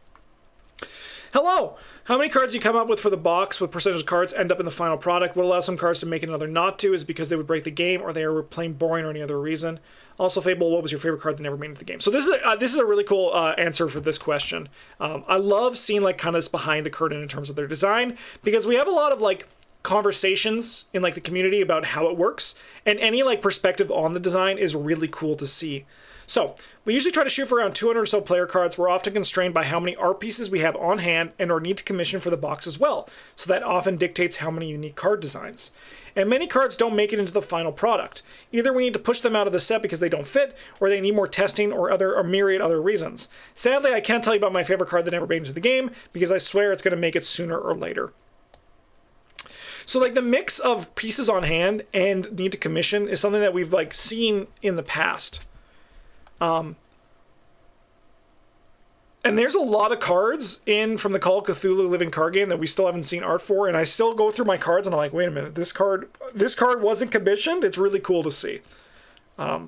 Hello! How many cards you come up with for the box with percentage cards end up in the final product? What allows some cards to make it and other not to is because they would break the game or they are plain boring or any other reason. Also, Fable, what was your favorite card that never made it into the game? So this is a really cool answer for this question. I love seeing like kind of this behind the curtain in terms of their design because we have a lot of like conversations in like the community about how it works, and any like perspective on the design is really cool to see. So we usually try to shoot for around 200 or so player cards. We're often constrained by how many art pieces we have on hand and or need to commission for the box as well. So that often dictates how many unique card designs. And many cards don't make it into the final product. Either we need to push them out of the set because they don't fit, or they need more testing, or myriad other reasons. Sadly, I can't tell you about my favorite card that never made it into the game because I swear it's going to make it sooner or later. So like the mix of pieces on hand and need to commission is something that we've like seen in the past. And there's a lot of cards in from the Call of Cthulhu living card game that we still haven't seen art for, and I still go through my cards and I'm like, wait a minute, this card wasn't commissioned? It's really cool to see. Yeah,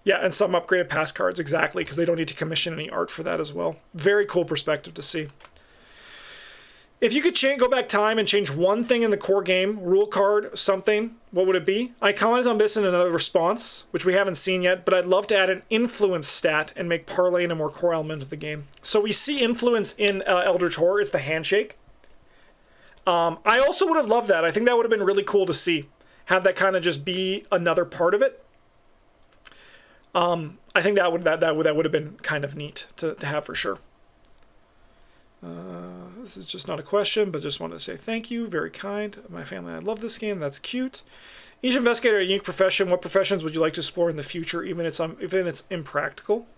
and some upgraded past cards, exactly, because they don't need to commission any art for that as well. Very cool perspective to see. If you could go back time and change one thing in the core game, rule card, something, what would it be? I commented on this in another response, which we haven't seen yet, but I'd love to add an influence stat and make parlaying a more core element of the game. So we see influence in Eldritch Horror. It's the handshake. I also would have loved that. I think that would have been really cool to see. Have that kind of just be another part of it. I think that would have been kind of neat to have for sure. This is just not a question, but just wanted to say thank you. Very kind. My family and I love this game. That's cute. Each investigator a unique profession. What professions would you like to explore in the future, even if it's impractical?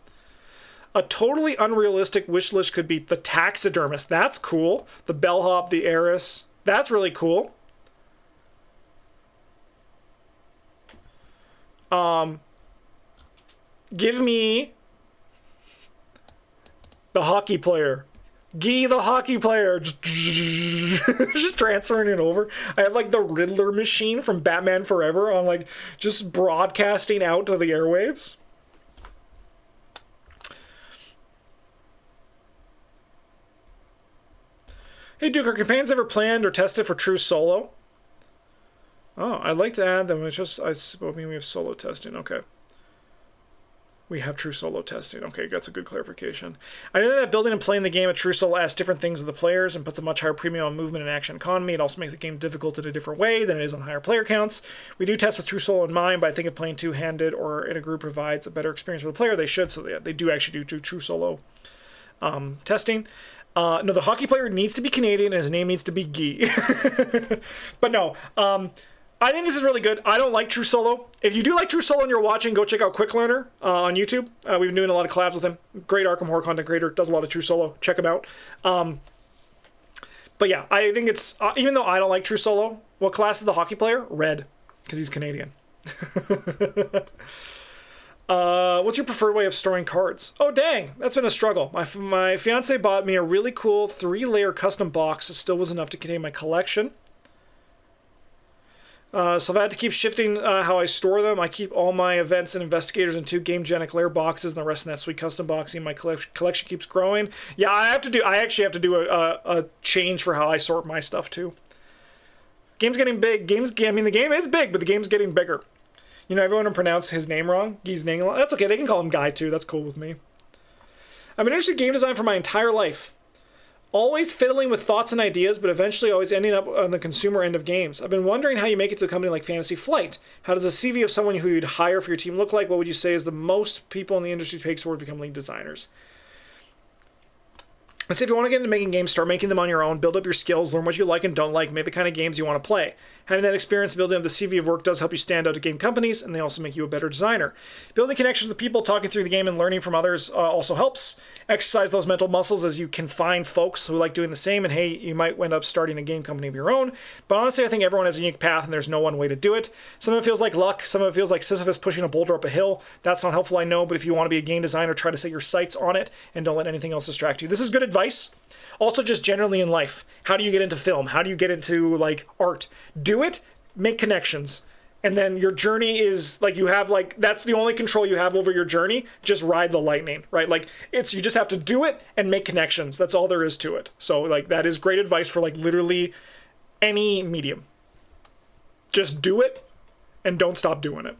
A totally unrealistic wish list could be the taxidermist. That's cool. The bellhop, the heiress. That's really cool. Give me the hockey player. Guy the hockey player. Just transferring it over. I have like the Riddler machine from Batman Forever on like just broadcasting out to the airwaves. Hey Duke, are campaigns ever planned or tested for true solo? Oh, I'd like to add them. It's just, I mean, we have solo testing. Okay. We have true solo testing. Okay, that's a good clarification. I know that building and playing the game at true solo asks different things of the players and puts a much higher premium on movement and action economy. It also makes the game difficult in a different way than it is on higher player counts. We do test with true solo in mind, but I think if playing two-handed or in a group provides a better experience for the player, they should. So they do actually do true solo testing. No, the hockey player needs to be Canadian and his name needs to be Guy. But no, I think this is really good. I don't like True Solo. If you do like True Solo and you're watching, go check out Quick Learner on YouTube. We've been doing a lot of collabs with him. Great Arkham Horror content creator. Does a lot of True Solo. Check him out. But yeah, I think it's... even though I don't like True Solo, what class is the hockey player? Red. Because he's Canadian. What's your preferred way of storing cards? Oh, dang. That's been a struggle. My fiance bought me a really cool 3-layer custom box. It still was enough to contain my collection. So I've had to keep shifting how I store them. I keep all my events and investigators in 2 Gamegenic layer boxes, and the rest in that sweet custom boxing. My collection keeps growing. Yeah, I actually have to do a change for how I sort my stuff too. Game's getting big. I mean, the game is big, but the game's getting bigger. You know, everyone will pronounce his name wrong. Guy's name. That's okay. They can call him Guy too. That's cool with me. I've been interested in game design for my entire life. Always fiddling with thoughts and ideas, but eventually always ending up on the consumer end of games. I've been wondering how you make it to a company like Fantasy Flight. How does a CV of someone who you'd hire for your team look like? What would you say is the most people in the industry take toward become lead designers? Let's say if you want to get into making games, start making them on your own, build up your skills, learn what you like and don't like, make the kind of games you want to play. Having that experience building up the CV of work does help you stand out to game companies, and they also make you a better designer. Building connections with people, talking through the game, and learning from others also helps. Exercise those mental muscles as you can find folks who like doing the same, and hey, you might end up starting a game company of your own. But honestly, I think everyone has a unique path, and there's no one way to do it. Some of it feels like luck, some of it feels like Sisyphus pushing a boulder up a hill. That's not helpful, I know, but if you want to be a game designer, try to set your sights on it, and don't let anything else distract you. This is good advice. Also, just generally in life, how do you get into film? How do you get into like art? Do it, make connections, and then your journey is like that's the only control you have over your journey. Just ride the lightning, right? Like you just have to do it and make connections. That's all there is to it. So like that is great advice for like literally any medium. Just do it and don't stop doing it.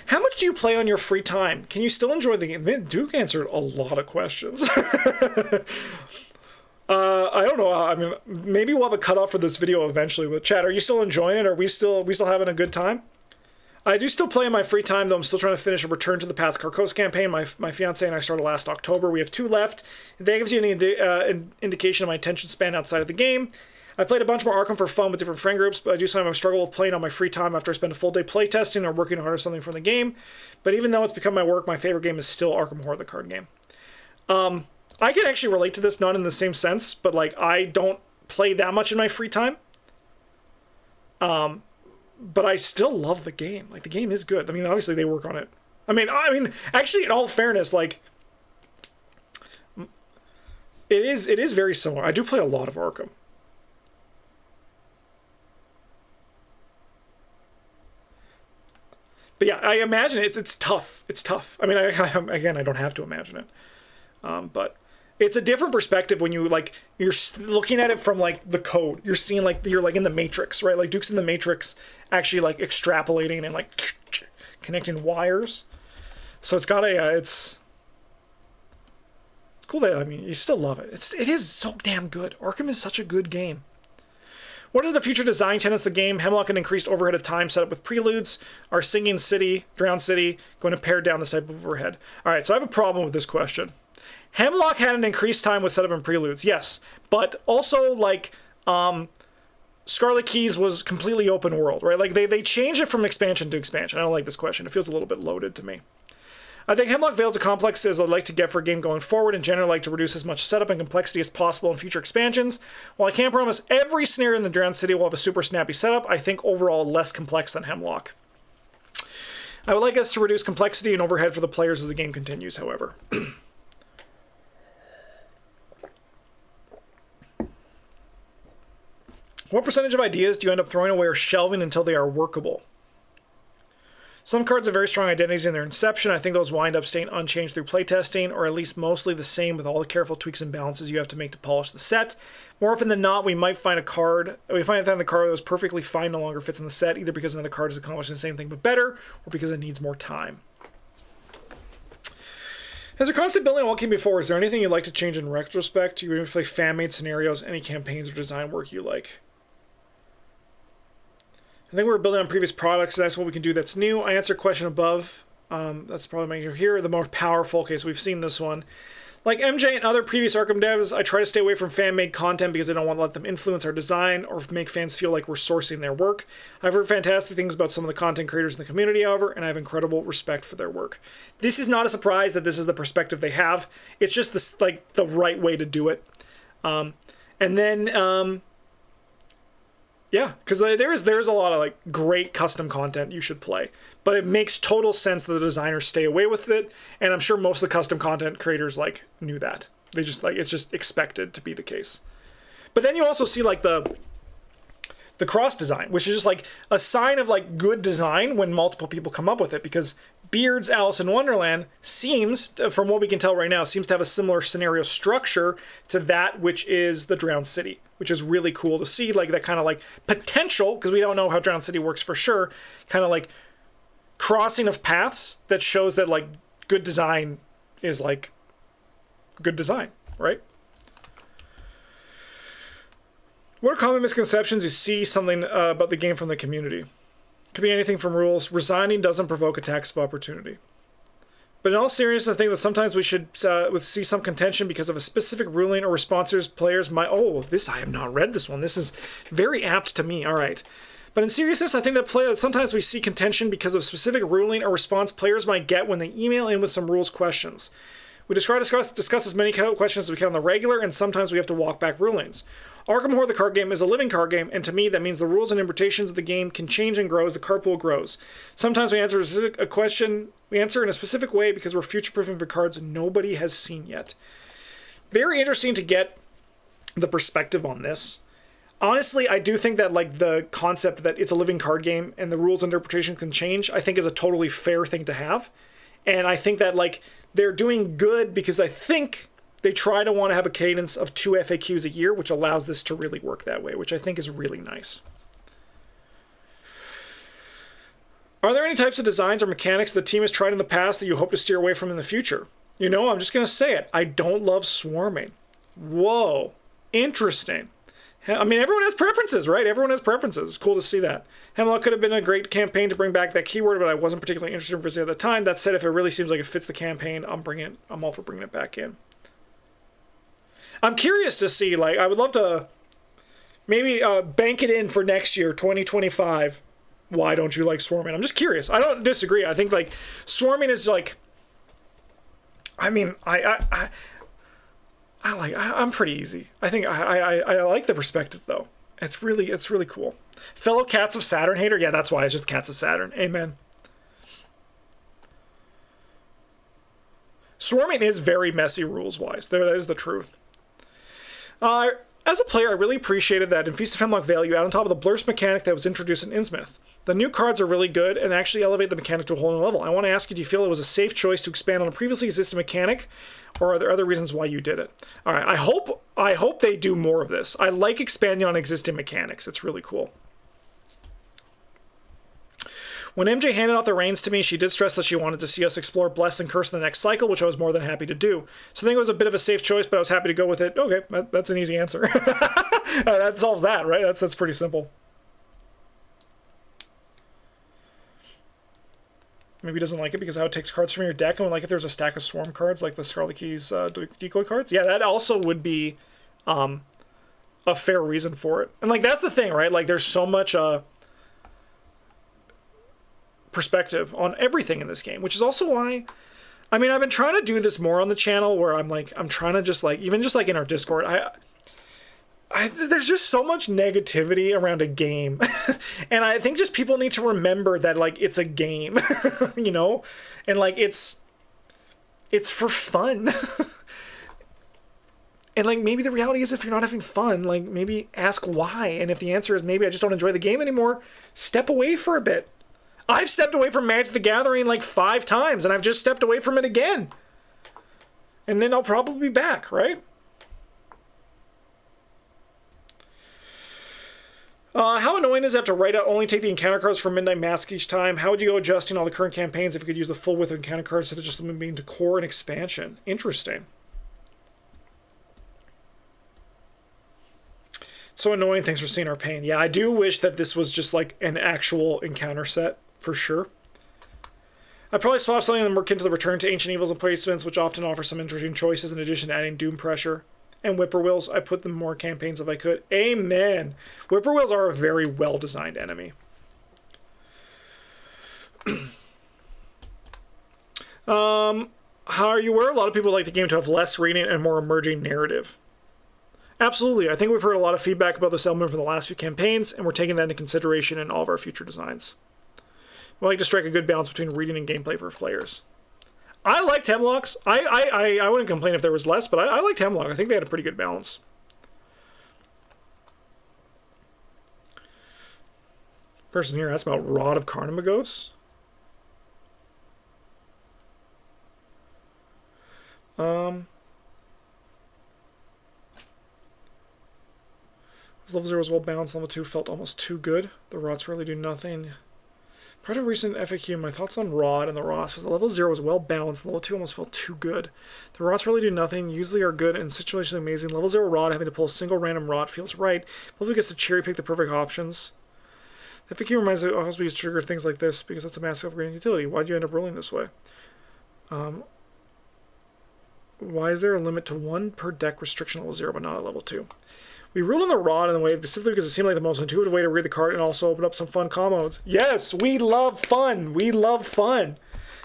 How much do you play on your free time? Can you still enjoy the game? Man, Duke answered a lot of questions. I don't know. I mean, maybe we'll have a cutoff for this video eventually. With Chad, are you still enjoying it? Are we still having a good time? I do still play in my free time, though. I'm still trying to finish a Return to the Path Carcosa campaign. My fiance and I started last October. We have 2 left. If that gives you any indication of my attention span outside of the game. I played a bunch more Arkham for fun with different friend groups, but I do sometimes struggle with playing on my free time after I spend a full day playtesting or working hard on something from the game. But even though it's become my work, my favorite game is still Arkham Horror, the card game. I can actually relate to this, not in the same sense, but like I don't play that much in my free time. But I still love the game. Like the game is good. I mean, obviously they work on it. I mean, actually, in all fairness, like it is very similar. I do play a lot of Arkham. But yeah, I imagine it's tough. It's tough. I mean, again, I don't have to imagine it. But it's a different perspective when you like you're looking at it from like the code. You're seeing like you're like in the Matrix, right? Like Duke's in the Matrix, actually like extrapolating and like connecting wires. So it's got it's cool that, I mean, you still love it. It is so damn good. Arkham is such a good game. What are the future design tenets of the game? Hemlock and increased overhead of time set up with preludes. Our singing city, drowned city, going to pare down this type of overhead. All right, so I have a problem with this question. Hemlock had an increased time with setup and preludes, yes, but also like Scarlet Keys was completely open world, right? Like they changed it from expansion to expansion. I don't like this question. It feels a little bit loaded to me. I think Hemlock Vale is as complex as I'd like to get for a game going forward. In general, I'd like to reduce as much setup and complexity as possible in future expansions. While I can't promise every scenario in the Drowned City will have a super snappy setup, I think overall less complex than Hemlock. I would like us to reduce complexity and overhead for the players as the game continues, however. What percentage of ideas do you end up throwing away or shelving until they are workable? Some cards have very strong identities in their inception. I think those wind up staying unchanged through playtesting, or at least mostly the same with all the careful tweaks and balances you have to make to polish the set. More often than not, we find the card that was perfectly fine no longer fits in the set, either because another card is accomplishing the same thing but better, or because it needs more time. As a constant building on what came before, is there anything you'd like to change in retrospect? Do you even play fan-made scenarios, any campaigns or design work you like? I think we're building on previous products, so that's what we can do that's new. I answered question above. That's probably my here. The more powerful. Okay, so we've seen this one. Like MJ and other previous Arkham devs, I try to stay away from fan-made content because I don't want to let them influence our design or make fans feel like we're sourcing their work. I've heard fantastic things about some of the content creators in the community, however, and I have incredible respect for their work. This is not a surprise that this is the perspective they have. It's just this, like the right way to do it. Yeah, because there's a lot of like great custom content you should play, but it makes total sense that the designers stay away with it, and I'm sure most of the custom content creators like knew that. They just like it's just expected to be the case. But then you also see like the cross design, which is just like a sign of like good design when multiple people come up with it, because Beard's Alice in Wonderland seems, from what we can tell right now, seems to have a similar scenario structure to that which is the Drowned City, which is really cool to see, like that kind of like potential, because we don't know how Drowned City works for sure, kind of like crossing of paths that shows that like good design is like good design, right? What are common misconceptions you see something about the game from the community? Could be anything from rules. Resigning doesn't provoke attacks of opportunity. But in all seriousness, I think that sometimes we should see some contention because of a specific ruling or responses players might... Oh, I have not read this one. This is very apt to me. All right. But in seriousness, I think that sometimes we see contention because of specific ruling or response players might get when they email in with some rules questions. We discuss as many questions as we can on the regular, and sometimes we have to walk back rulings. Arkham Horror, the card game, is a living card game, and to me, that means the rules and interpretations of the game can change and grow as the card pool grows. Sometimes we answer a question in a specific way because we're future-proofing for cards nobody has seen yet. Very interesting to get the perspective on this. Honestly, I do think that like the concept that it's a living card game and the rules and interpretation can change, I think is a totally fair thing to have. And I think that like they're doing good because I think they try to want to have a cadence of 2 FAQs a year, which allows this to really work that way, which I think is really nice. Are there any types of designs or mechanics the team has tried in the past that you hope to steer away from in the future? You know, I'm just going to say it. I don't love swarming. Whoa. Interesting. I mean, everyone has preferences, right? Everyone has preferences. It's cool to see that. Hemlock could have been a great campaign to bring back that keyword, but I wasn't particularly interested in visiting at the time. That said, if it really seems like it fits the campaign, I'm all for bringing it back in. I'm curious to see, like, I would love to maybe bank it in for next year, 2025. Why don't you like swarming? I'm just curious. I don't disagree. I think, like, swarming is, like, I mean, I'm pretty easy. I think I like the perspective though. It's really cool. Fellow Cats of Saturn hater? Yeah, that's why it's just Cats of Saturn. Amen. Swarming is very messy rules wise. That is the truth. As a player, I really appreciated that in Feast of Hemlock Vale, you add on top of the blurst mechanic that was introduced in Innsmouth. The new cards are really good and actually elevate the mechanic to a whole new level. I want to ask you, do you feel it was a safe choice to expand on a previously existing mechanic, or are there other reasons why you did it? All right, I hope they do more of this. I like expanding on existing mechanics. It's really cool. When MJ handed out the reins to me, she did stress that she wanted to see us explore Bless and Curse in the next cycle, which I was more than happy to do. So I think it was a bit of a safe choice, but I was happy to go with it. Okay, that's an easy answer. That solves that, right? That's pretty simple. Maybe he doesn't like it because how it takes cards from your deck, and like if there's a stack of swarm cards, like the Scarlet Keys decoy cards. Yeah, that also would be a fair reason for it. And like that's the thing, right? Like there's so much perspective on everything in this game, which is also why, I mean, I've been trying to do this more on the channel where I'm trying to just like, even just like in our Discord, there's just so much negativity around a game. And I think just people need to remember that like it's a game, you know, and like it's for fun. And like maybe the reality is if you're not having fun, like maybe ask why. And if the answer is maybe I just don't enjoy the game anymore, step away for a bit. I've stepped away from Magic the Gathering like 5 times, and I've just stepped away from it again. And then I'll probably be back, right? How annoying is it to have to write out only take the encounter cards from Midnight Mask each time? How would you go adjusting all the current campaigns if you could use the full width of encounter cards instead of just them being to core and expansion? Interesting. So annoying. Thanks for seeing our pain. Yeah, I do wish that this was just like an actual encounter set, for sure. I'd probably swap something and work into the Return to Ancient Evils and Placements, which often offer some interesting choices in addition to adding Doom Pressure. And Whippoorwills, I put them more campaigns if I could. Amen. Whippoorwills are a very well-designed enemy. How are you aware? A lot of people like the game to have less reading and more emerging narrative. Absolutely. I think we've heard a lot of feedback about this element from the last few campaigns, and we're taking that into consideration in all of our future designs. We like to strike a good balance between reading and gameplay for players. I liked Hemlock's. I wouldn't complain if there was less, but I liked Hemlock. I think they had a pretty good balance. Person here, that's about Rod of Carnimagos. Level 0 was well balanced. Level 2 felt almost too good. The rots really do nothing. Prior to recent FAQ, my thoughts on Rod and the rots was the level 0 was well balanced. Level 2 almost felt too good. The rots really do nothing. Usually are good and situationally amazing. Level 0 Rod having to pull a single random rot feels right. Level 2 gets to cherry pick the perfect options. The FAQ reminds me of how we trigger things like this because that's a massive upgrading utility. Why'd you end up rolling this way? Why is there a limit to 1 per deck restriction level 0 but not at level 2? We ruled on the Rod in the way specifically because it seemed like the most intuitive way to read the card and also open up some fun combos. Yes, we love fun. We love fun.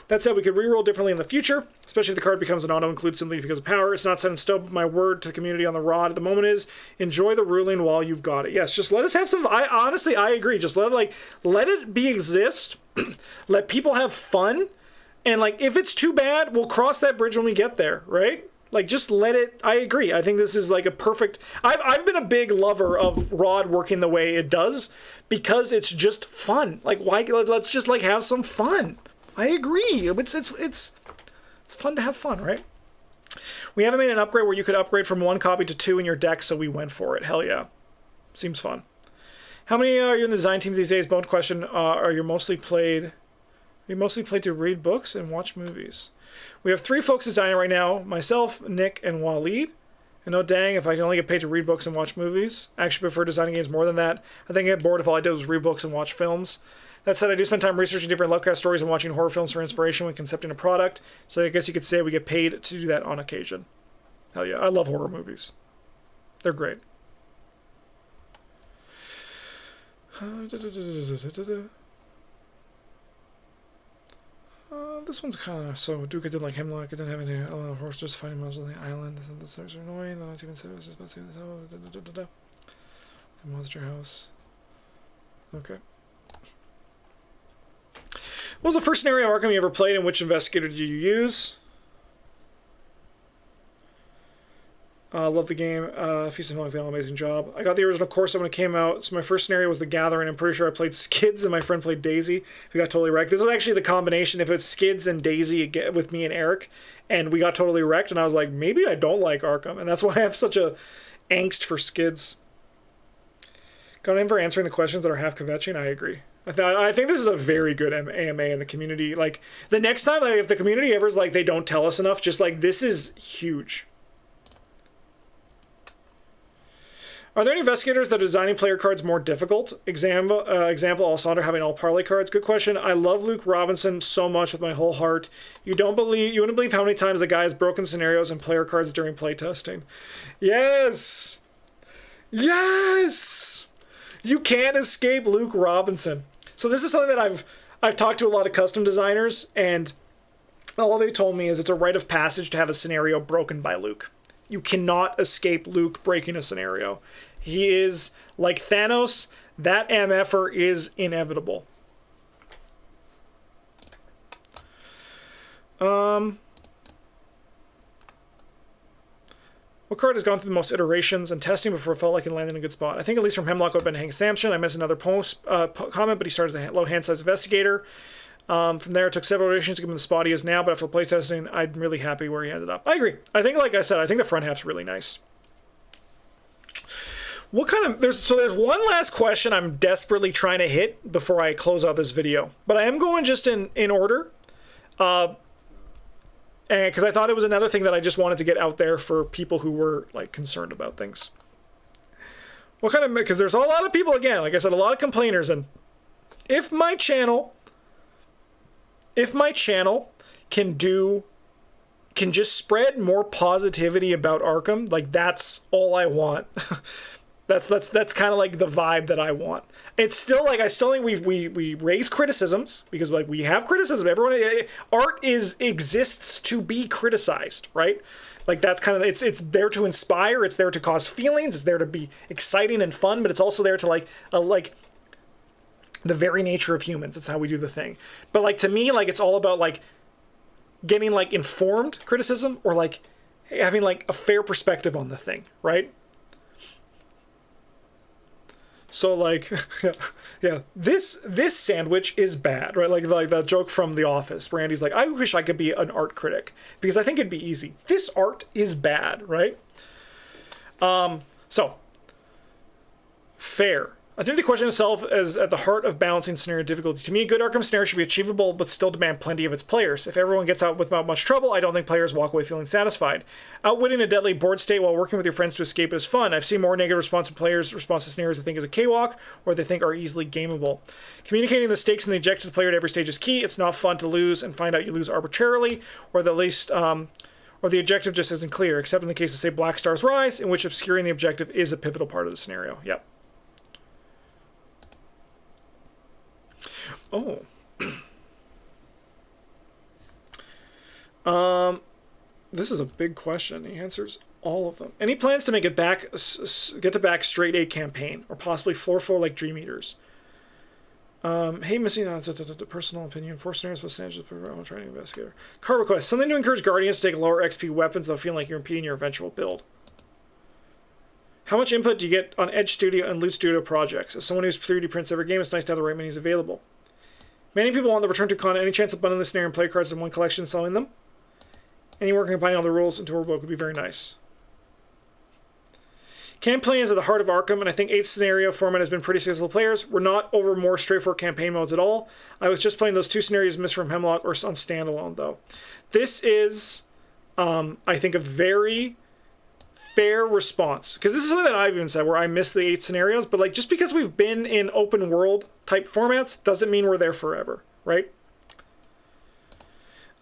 That said, we could reroll differently in the future, especially if the card becomes an auto-include simply because of power. It's not set in stone, but my word to the community on the Rod at the moment is enjoy the ruling while you've got it. Yes, just let us have some. Honestly, I agree. Just let it be exist. Let people have fun. And like, if it's too bad, we'll cross that bridge when we get there, right? Like, just let it. I agree. I think this is like a perfect. I've been a big lover of Rod working the way it does because it's just fun. Like, why? Let's just like have some fun. I agree. It's fun to have fun, right? We haven't made an upgrade where you could upgrade from 1 copy to 2 in your deck, so we went for it. Hell yeah, seems fun. How many are you in the design team these days? Bone question. Are you mostly played? You mostly play to read books and watch movies. We have 3 folks designing right now, myself, Nick, and Waleed. And no dang, if I can only get paid to read books and watch movies. I actually prefer designing games more than that. I think I get bored if all I did was read books and watch films. That said, I do spend time researching different Lovecraft stories and watching horror films for inspiration when concepting a product. So I guess you could say we get paid to do that on occasion. Hell yeah, I love horror movies. They're great. This one's kind of so. Duke did like Hemlock. It didn't have any horse just fighting miles on the island. The stars are annoying. The not even said it was just about to say this. The monster house. Okay. What was the first scenario of Arkham you ever played, and which investigator did you use? Love the game. Feast of Hemlock Vale, amazing job. I got the original core set when it came out, so my first scenario was The Gathering. I'm pretty sure I played Skids and my friend played Daisy. We got totally wrecked. This was actually the combination, if it's Skids and Daisy with me and Eric, and we got totally wrecked, and I was like, maybe I don't like Arkham, and that's why I have such a angst for Skids. Got in for answering the questions that are half kvetching. I agree. I think this is a very good AMA in the community. Like, the next time, like, if the community ever's like, they don't tell us enough, just like, this is huge. Are there any investigators that are designing player cards more difficult? Example, Alessandro having all parlay cards. Good question. I love Luke Robinson so much with my whole heart. You wouldn't believe how many times the guy has broken scenarios and player cards during playtesting. Yes! Yes! You can't escape Luke Robinson. So this is something that I've talked to a lot of custom designers, and all they told me is it's a rite of passage to have a scenario broken by Luke. You cannot escape Luke breaking a scenario. He is like Thanos. That MFer is inevitable. What card has gone through the most iterations and testing before it felt like it landed in a good spot? I think at least from Hemlock would have been Hank Samson. I missed another comment, but he started as a low hand size investigator. From there, it took several iterations to give him the spot he is now, but after playtesting, I'm really happy where he ended up. I agree. I think, like I said, I think the front half's really nice. What kind of... There's one last question I'm desperately trying to hit before I close out this video. But I am going just in order. Because I thought it was another thing that I just wanted to get out there for people who were, like, concerned about things. What kind of... Because there's a lot of people, again, like I said, a lot of complainers, and if my channel can just spread more positivity about Arkham, like, that's all I want. that's kind of like the vibe that I want. It's still like, I still think we raise criticisms, because like we have criticism. Everyone, art exists to be criticized, right? Like, that's kind of, it's there to inspire, it's there to cause feelings, it's there to be exciting and fun, but it's also there to like the very nature of humans. It's how we do the thing. But like, to me, like, it's all about like getting like informed criticism, or like having like a fair perspective on the thing, right? So like, yeah, this sandwich is bad, right? Like that joke from The Office where Andy's like, I wish I could be an art critic because I think it'd be easy. This art is bad, right? So fair. I think the question itself is at the heart of balancing scenario difficulty. To me, a good Arkham scenario should be achievable, but still demand plenty of its players. If everyone gets out without much trouble, I don't think players walk away feeling satisfied. Outwitting a deadly board state while working with your friends to escape is fun. I've seen more negative response from players' response to scenarios they think is a cakewalk, or they think are easily gameable. Communicating the stakes and the objectives of the player at every stage is key. It's not fun to lose and find out you lose arbitrarily, or at least... or the objective just isn't clear, except in the case of, say, Black Star's Rise, in which obscuring the objective is a pivotal part of the scenario. Yep. Oh. This is a big question. He answers all of them. Any plans to make it back, get to back straight A campaign, or possibly floor 4 like Dream Eaters? Hey, missing personal opinion. 4 scenarios plus scenarios for training investigator. Card request. Something to encourage Guardians to take lower XP weapons without feeling like you're impeding your eventual build. How much input do you get on Edge Studio and Loot Studio projects? As someone who's 3D prints every game, it's nice to have the right minis available. Many people want the Return to Con. Any chance of bundling the scenario and play cards in one collection and selling them? Any work in combining all the rules into a book would be very nice. Campaign is at the heart of Arkham, and I think 8th scenario format has been pretty successful to players. We're not over more straightforward campaign modes at all. I was just playing those 2 scenarios missed from Hemlock or on standalone, though. This is, I think, a very fair response, because this is something that I've even said where I miss the 8 scenarios, but like just because we've been in open world type formats doesn't mean we're there forever, right?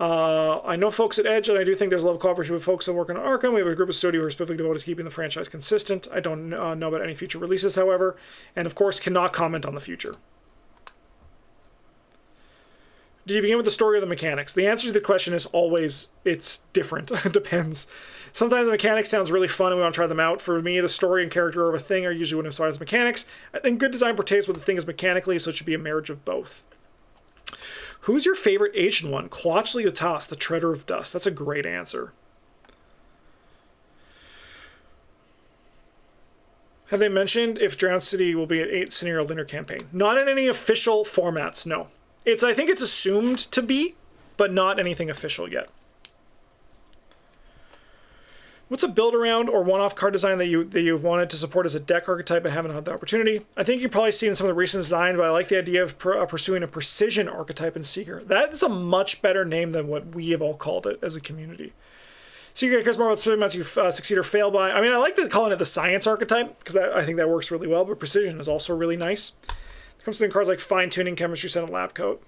I know folks at Edge, and I do think there's a lot of cooperation with folks that work on Arkham. We have a group of studios who are specifically devoted to keeping the franchise consistent. I don't know about any future releases, however, and of course cannot comment on the future. Did you begin with the story or the mechanics? The answer to the question is always, it's different. It depends. Sometimes the mechanics sounds really fun and we want to try them out. For me, the story and character of a thing are usually what inspires the mechanics. I think good design portrays what the thing is mechanically, so it should be a marriage of both. Who's your favorite Asian one? Quatchly Utas, the Treader of Dust. That's a great answer. Have they mentioned if Drowned City will be an 8 scenario linear campaign? Not in any official formats, no. I think it's assumed to be, but not anything official yet. What's a build around or one-off card design that you've wanted to support as a deck archetype but haven't had the opportunity? I think you've probably seen some of the recent designs, but I like the idea of pursuing a precision archetype in Seeker. That is a much better name than what we have all called it as a community. Seeker cares more about specific amounts you succeed or fail by. I mean, I like calling it the science archetype because I think that works really well, but precision is also really nice. It comes with cards like fine-tuning, chemistry set, and lab coat.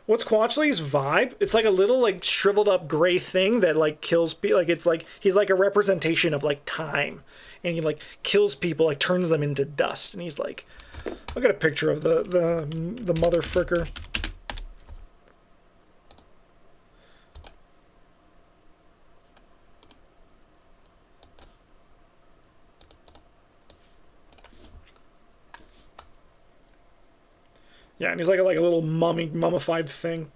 What's Quatchly's vibe? It's like a little like shriveled up gray thing that like kills people. Like it's like he's like a representation of like time, and he like kills people, like turns them into dust. And he's like, look at a picture of the mother fricker. Yeah, and he's like a little mummified thing.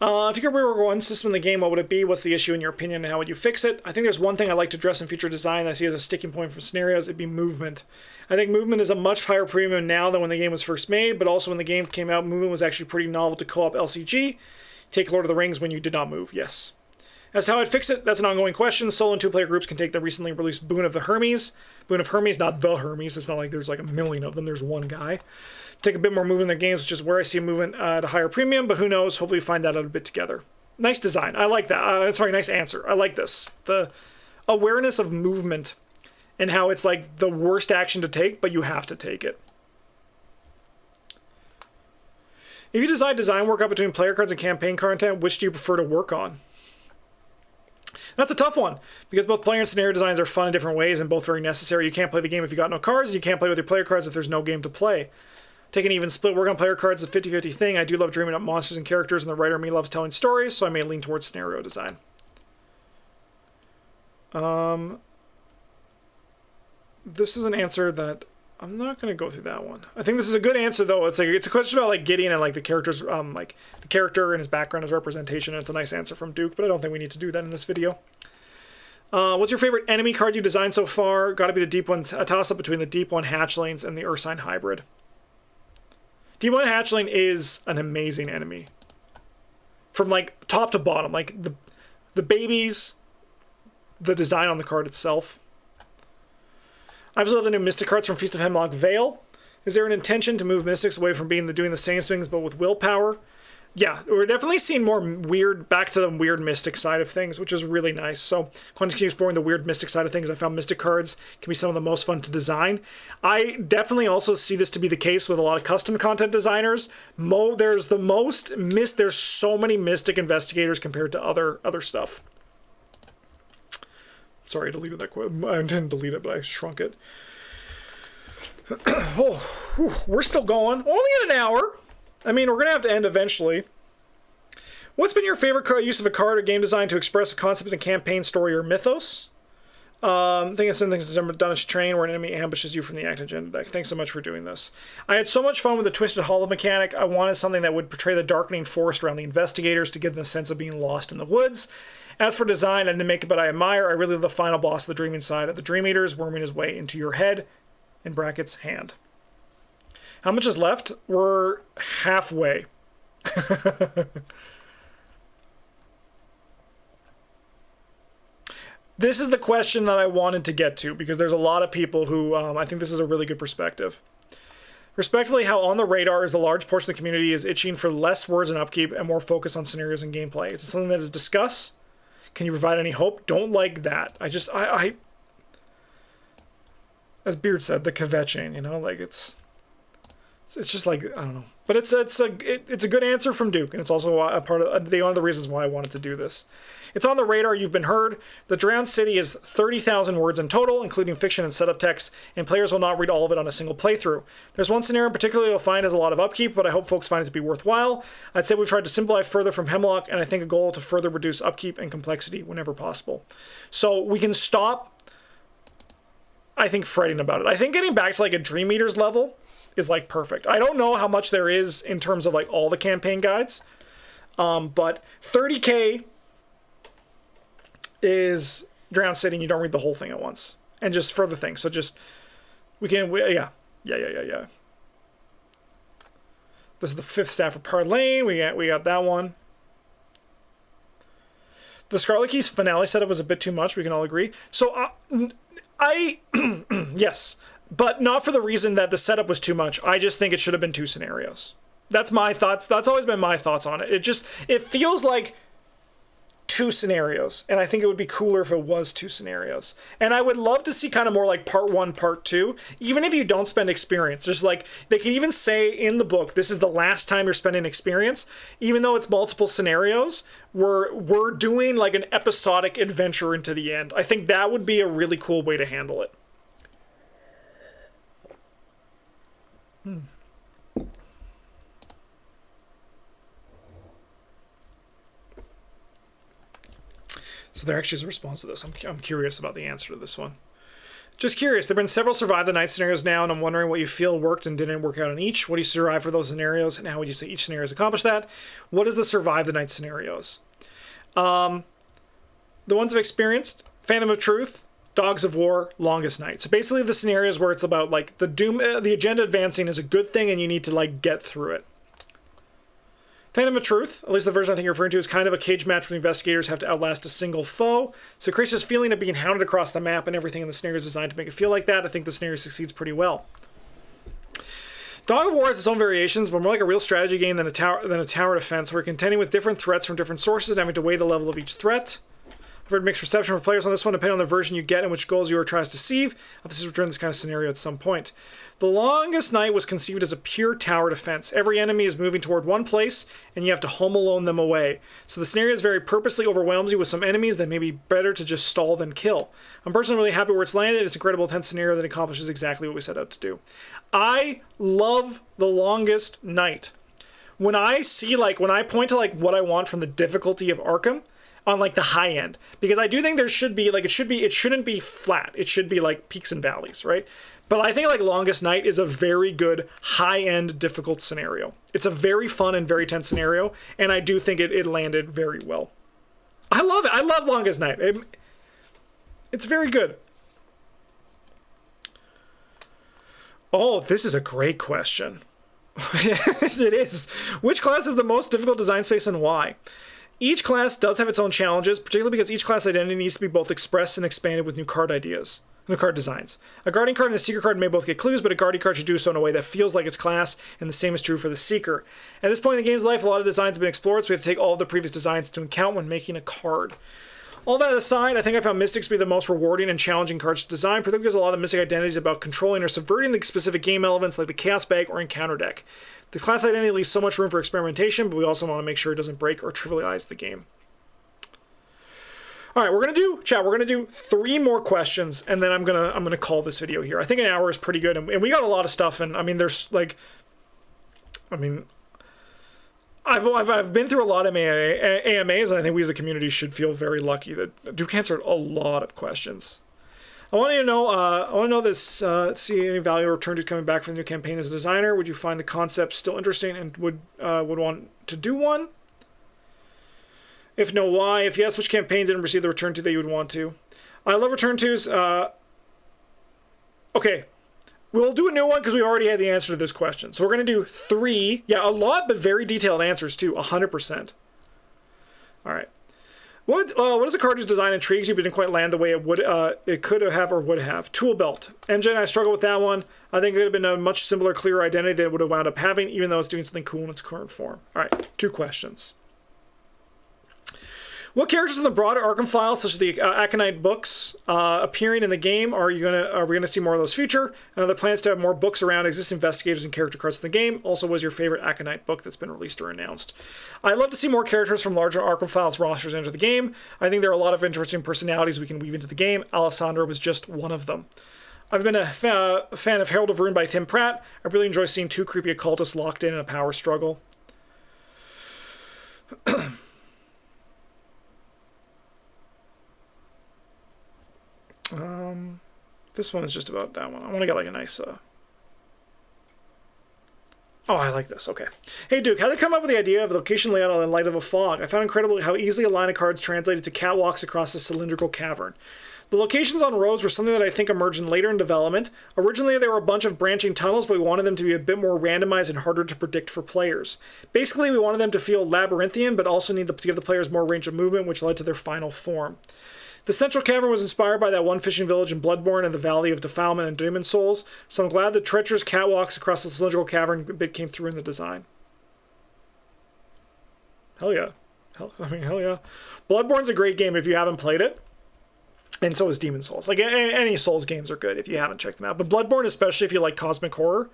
If you could rework one system in the game, what would it be? What's the issue in your opinion, and how would you fix it? I think there's one thing I'd like to address in future design that I see as a sticking point for scenarios. It'd be movement. I think movement is a much higher premium now than when the game was first made, but also when the game came out, movement was actually pretty novel to co-op LCG. Take Lord of the Rings when you did not move, yes. As to how I'd fix it, that's an ongoing question. Solo and 2-player groups can take the recently released Boon of the Hermes. Boon of Hermes, not the Hermes. It's not like there's like a million of them. There's one guy. Take a bit more movement in their games, which is where I see movement at a higher premium, but who knows? Hopefully we find that out a bit together. Nice design. I like that. Sorry, nice answer. I like this. The awareness of movement and how it's like the worst action to take, but you have to take it. If you decide design work out between player cards and campaign content, which do you prefer to work on? That's a tough one, because both player and scenario designs are fun in different ways and both very necessary. You can't play the game if you got no cards, you can't play with your player cards if there's no game to play. Take an even split, work on player cards is a 50-50 thing. I do love dreaming up monsters and characters, and the writer in me loves telling stories, so I may lean towards scenario design. This is an answer that I'm not going to go through that one. I think this is a good answer, though. It's a question about like Gideon and like the characters, like the character and his background as representation. And it's a nice answer from Duke, but I don't think we need to do that in this video. What's your favorite enemy card you've designed so far? Got to be the Deep One. A toss-up between the Deep One Hatchlings and the Ursine Hybrid. Deep One Hatchling is an amazing enemy, from like top to bottom. Like the babies, the design on the card itself. I absolutely love the new Mystic cards from Feast of Hemlock Vale. Is there an intention to move Mystics away from doing the same things but with willpower? Yeah, we're definitely seeing more weird, back to the weird Mystic side of things, which is really nice. So, continue exploring the weird Mystic side of things. I found Mystic cards can be some of the most fun to design. I definitely also see this to be the case with a lot of custom content designers. There's so many Mystic investigators compared to other stuff. Sorry, I deleted that quote. I didn't delete it, but I shrunk it. We're still going. Only in an hour. I mean, we're going to have to end eventually. What's been your favorite use of a card or game design to express a concept in a campaign, story, or mythos? I think it's something that's done as train where an enemy ambushes you from the active agenda deck. Thanks so much for doing this. I had so much fun with the Twisted Hollow mechanic. I wanted something that would portray the darkening forest around the investigators to give them a sense of being lost in the woods. As for design, I didn't make it, but I admire. I really love the final boss of the Dreaming side of the Dream Eaters, worming his way into your head, in brackets, hand. How much is left? We're halfway. This is the question that I wanted to get to because there's a lot of people who I think this is a really good perspective. Respectfully, how on the radar is the large portion of the community is itching for less words and upkeep and more focus on scenarios and gameplay. Is it something that is discussed? Can you provide any hope? Don't like that. I as Beard said, the kvetching, you know, like it's just like, I don't know. But it's a good answer from Duke, and it's also a part of one of the reasons why I wanted to do this. It's on the radar. You've been heard. The Drowned City is 30,000 words in total, including fiction and setup text, and players will not read all of it on a single playthrough. There's one scenario in particular you'll find has a lot of upkeep, but I hope folks find it to be worthwhile. I'd say we've tried to simplify further from Hemlock, and I think a goal to further reduce upkeep and complexity whenever possible. So we can stop, I think, fretting about it. I think getting back to like a Dream Eaters level is like perfect. I don't know how much there is in terms of like all the campaign guides, but 30k is Drowned City, and you don't read the whole thing at once. And just further things. So just, yeah. This is the 5th Stafford Park Lane. We got that one. The Scarlet Keys finale setup was a bit too much. We can all agree. So yes, but not for the reason that the setup was too much. I just think it should have been 2 scenarios. That's my thoughts. That's always been my thoughts on it. It feels like 2 scenarios, and I think it would be cooler if it was 2 scenarios. And I would love to see kind of more like part 1, part 2, even if you don't spend experience. Just like they can even say in the book, this is the last time you're spending experience, even though it's multiple scenarios. We're doing like an episodic adventure into the end. I think that would be a really cool way to handle it. So there actually is a response to this. I'm curious about the answer to this one. Just curious. There have been several Survive the Night scenarios now, and I'm wondering what you feel worked and didn't work out in each. What do you survive for those scenarios, and how would you say each scenario has accomplished that? What is the Survive the Night scenarios? The ones I've experienced: Phantom of Truth, Dogs of War, Longest Night. So basically the scenarios where it's about like the agenda advancing is a good thing, and you need to like get through it. Phantom of Truth, at least the version I think you're referring to, is kind of a cage match where the investigators have to outlast a single foe. So it creates this feeling of being hounded across the map, and everything in the scenario is designed to make it feel like that. I think the scenario succeeds pretty well. Dog of War has its own variations, but more like a real strategy game than a tower defense, where you're contending with different threats from different sources and having to weigh the level of each threat. I've heard mixed reception from players on this one, depending on the version you get and which goals you are trying to deceive. This is return this kind of scenario at some point. The Longest Night was conceived as a pure tower defense. Every enemy is moving toward one place, and you have to home alone them away. So the scenario is very purposely overwhelms you with some enemies that may be better to just stall than kill. I'm personally really happy where it's landed. It's an incredible intense scenario that accomplishes exactly what we set out to do. I love The Longest Night. When I point to like what I want from the difficulty of Arkham, on like the high end, because I do think there should be like it shouldn't be flat. It should be like peaks and valleys, right? But I think like Longest Night is a very good high end difficult scenario. It's a very fun and very tense scenario, and I do think it landed very well. I love it. I love Longest Night. It's very good. Oh, this is a great question. Yes, it is. Which class is the most difficult design space and why? Each class does have its own challenges, particularly because each class identity needs to be both expressed and expanded with new card ideas, new card designs. A Guardian card and a Seeker card may both get clues, but a Guardian card should do so in a way that feels like its class, and the same is true for the Seeker. At this point in the game's life, a lot of designs have been explored, so we have to take all of the previous designs into account when making a card. All that aside, I think I found Mystics to be the most rewarding and challenging cards to design, particularly because a lot of Mystic identities are about controlling or subverting the specific game elements like the Chaos Bag or Encounter Deck. The class identity leaves so much room for experimentation, but we also want to make sure it doesn't break or trivialize the game. All right, we're gonna do 3 more questions, and then I'm gonna call this video here. I think an hour is pretty good, and we got a lot of stuff. And I mean, I've been through a lot of AMAs, and I think we as a community should feel very lucky that Duke answered a lot of questions. I want to know this. See any value or return to coming back from the new campaign as a designer? Would you find the concept still interesting and would want to do one? If no, why? If yes, which campaign didn't receive the return to that you would want to? I love return tos. Okay, we'll do a new one because we already had the answer to this question. So we're going to do 3. Yeah, a lot, but very detailed answers too. 100%. All right. What is a card whose design intrigues you but didn't quite land the way it could have or would have? Tool belt. MJ and I struggle with that one. I think it would have been a much simpler, clearer identity that it would have wound up having, even though it's doing something cool in its current form. All right, 2 questions. What characters in the broader Arkham files, such as the Aconite books, appearing in the game? Are we gonna see more of those future? And are there plans to have more books around existing investigators and character cards in the game? Also, was your favorite Aconite book that's been released or announced? I'd love to see more characters from larger Arkham files rosters enter the game. I think there are a lot of interesting personalities we can weave into the game. Alessandra was just one of them. I've been a fan of Herald of Ruin by Tim Pratt. I really enjoy seeing 2 creepy occultists locked in a power struggle. This one is just about that one. I want to get like a nice, Oh, I like this. Okay. Hey, Duke, how did you come up with the idea of the location layout in light of a fog? I found incredible how easily a line of cards translated to catwalks across a cylindrical cavern. The locations on roads were something that I think emerged later in development. Originally, there were a bunch of branching tunnels, but we wanted them to be a bit more randomized and harder to predict for players. Basically, we wanted them to feel labyrinthian, but also need to give the players more range of movement, which led to their final form. The central cavern was inspired by that one fishing village in Bloodborne and the Valley of Defilement and Demon Souls, so I'm glad the treacherous catwalks across the cylindrical cavern bit came through in the design. Hell yeah. Hell yeah. Bloodborne's a great game if you haven't played it, and so is Demon Souls. Like, any Souls games are good if you haven't checked them out, but Bloodborne, especially if you like cosmic horror,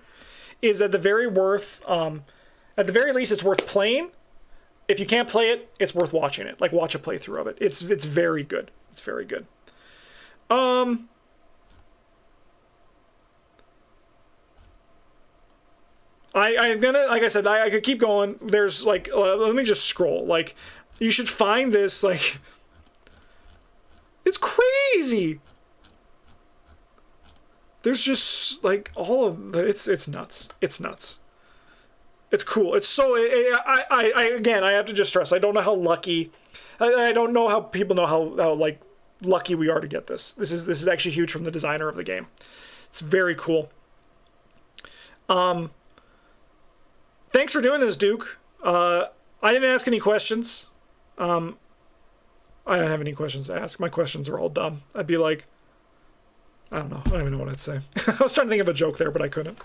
is at the very least, it's worth playing. If you can't play it, it's worth watching it. Like, watch a playthrough of it. It's very good. It's very good. I'm gonna, like I said, I could keep going. There's like, let me just scroll. Like, you should find this. Like, it's crazy. There's just like all of it's nuts. It's nuts. It's cool. It's so. Again, I have to just stress. I don't know how lucky. I don't know how people know how like lucky we are to get this. This is actually huge from the designer of the game. It's very cool. Thanks for doing this, Duke. I didn't ask any questions. I don't have any questions to ask. My questions are all dumb. I'd be like, I don't know. I don't even know what I'd say. I was trying to think of a joke there, but I couldn't.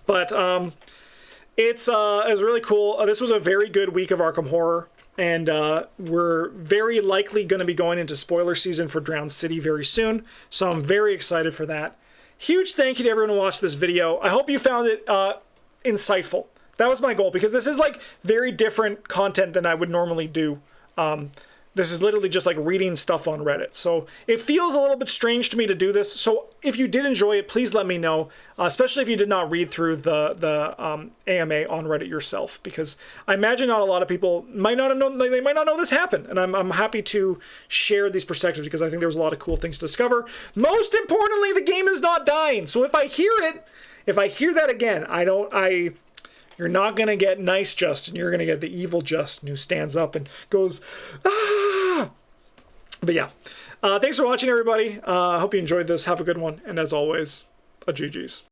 But it was really cool. This was a very good week of Arkham Horror, and we're very likely going to be going into spoiler season for Drowned City very soon, so I'm very excited for that. Huge thank you to everyone who watched this video. I hope you found it insightful. That was my goal, because this is like very different content than I would normally do. This is literally just like reading stuff on Reddit. So it feels a little bit strange to me to do this. So if you did enjoy it, please let me know, especially if you did not read through the AMA on Reddit yourself, because I imagine not a lot of people might not have known, they might not know this happened. And I'm happy to share these perspectives, because I think there's a lot of cool things to discover. Most importantly, the game is not dying. So if I hear it, if I hear that again, you're not going to get nice Justin. You're going to get the evil Justin who stands up and goes, ah! But yeah, thanks for watching, everybody. I hope you enjoyed this. Have a good one. And as always, a GG's.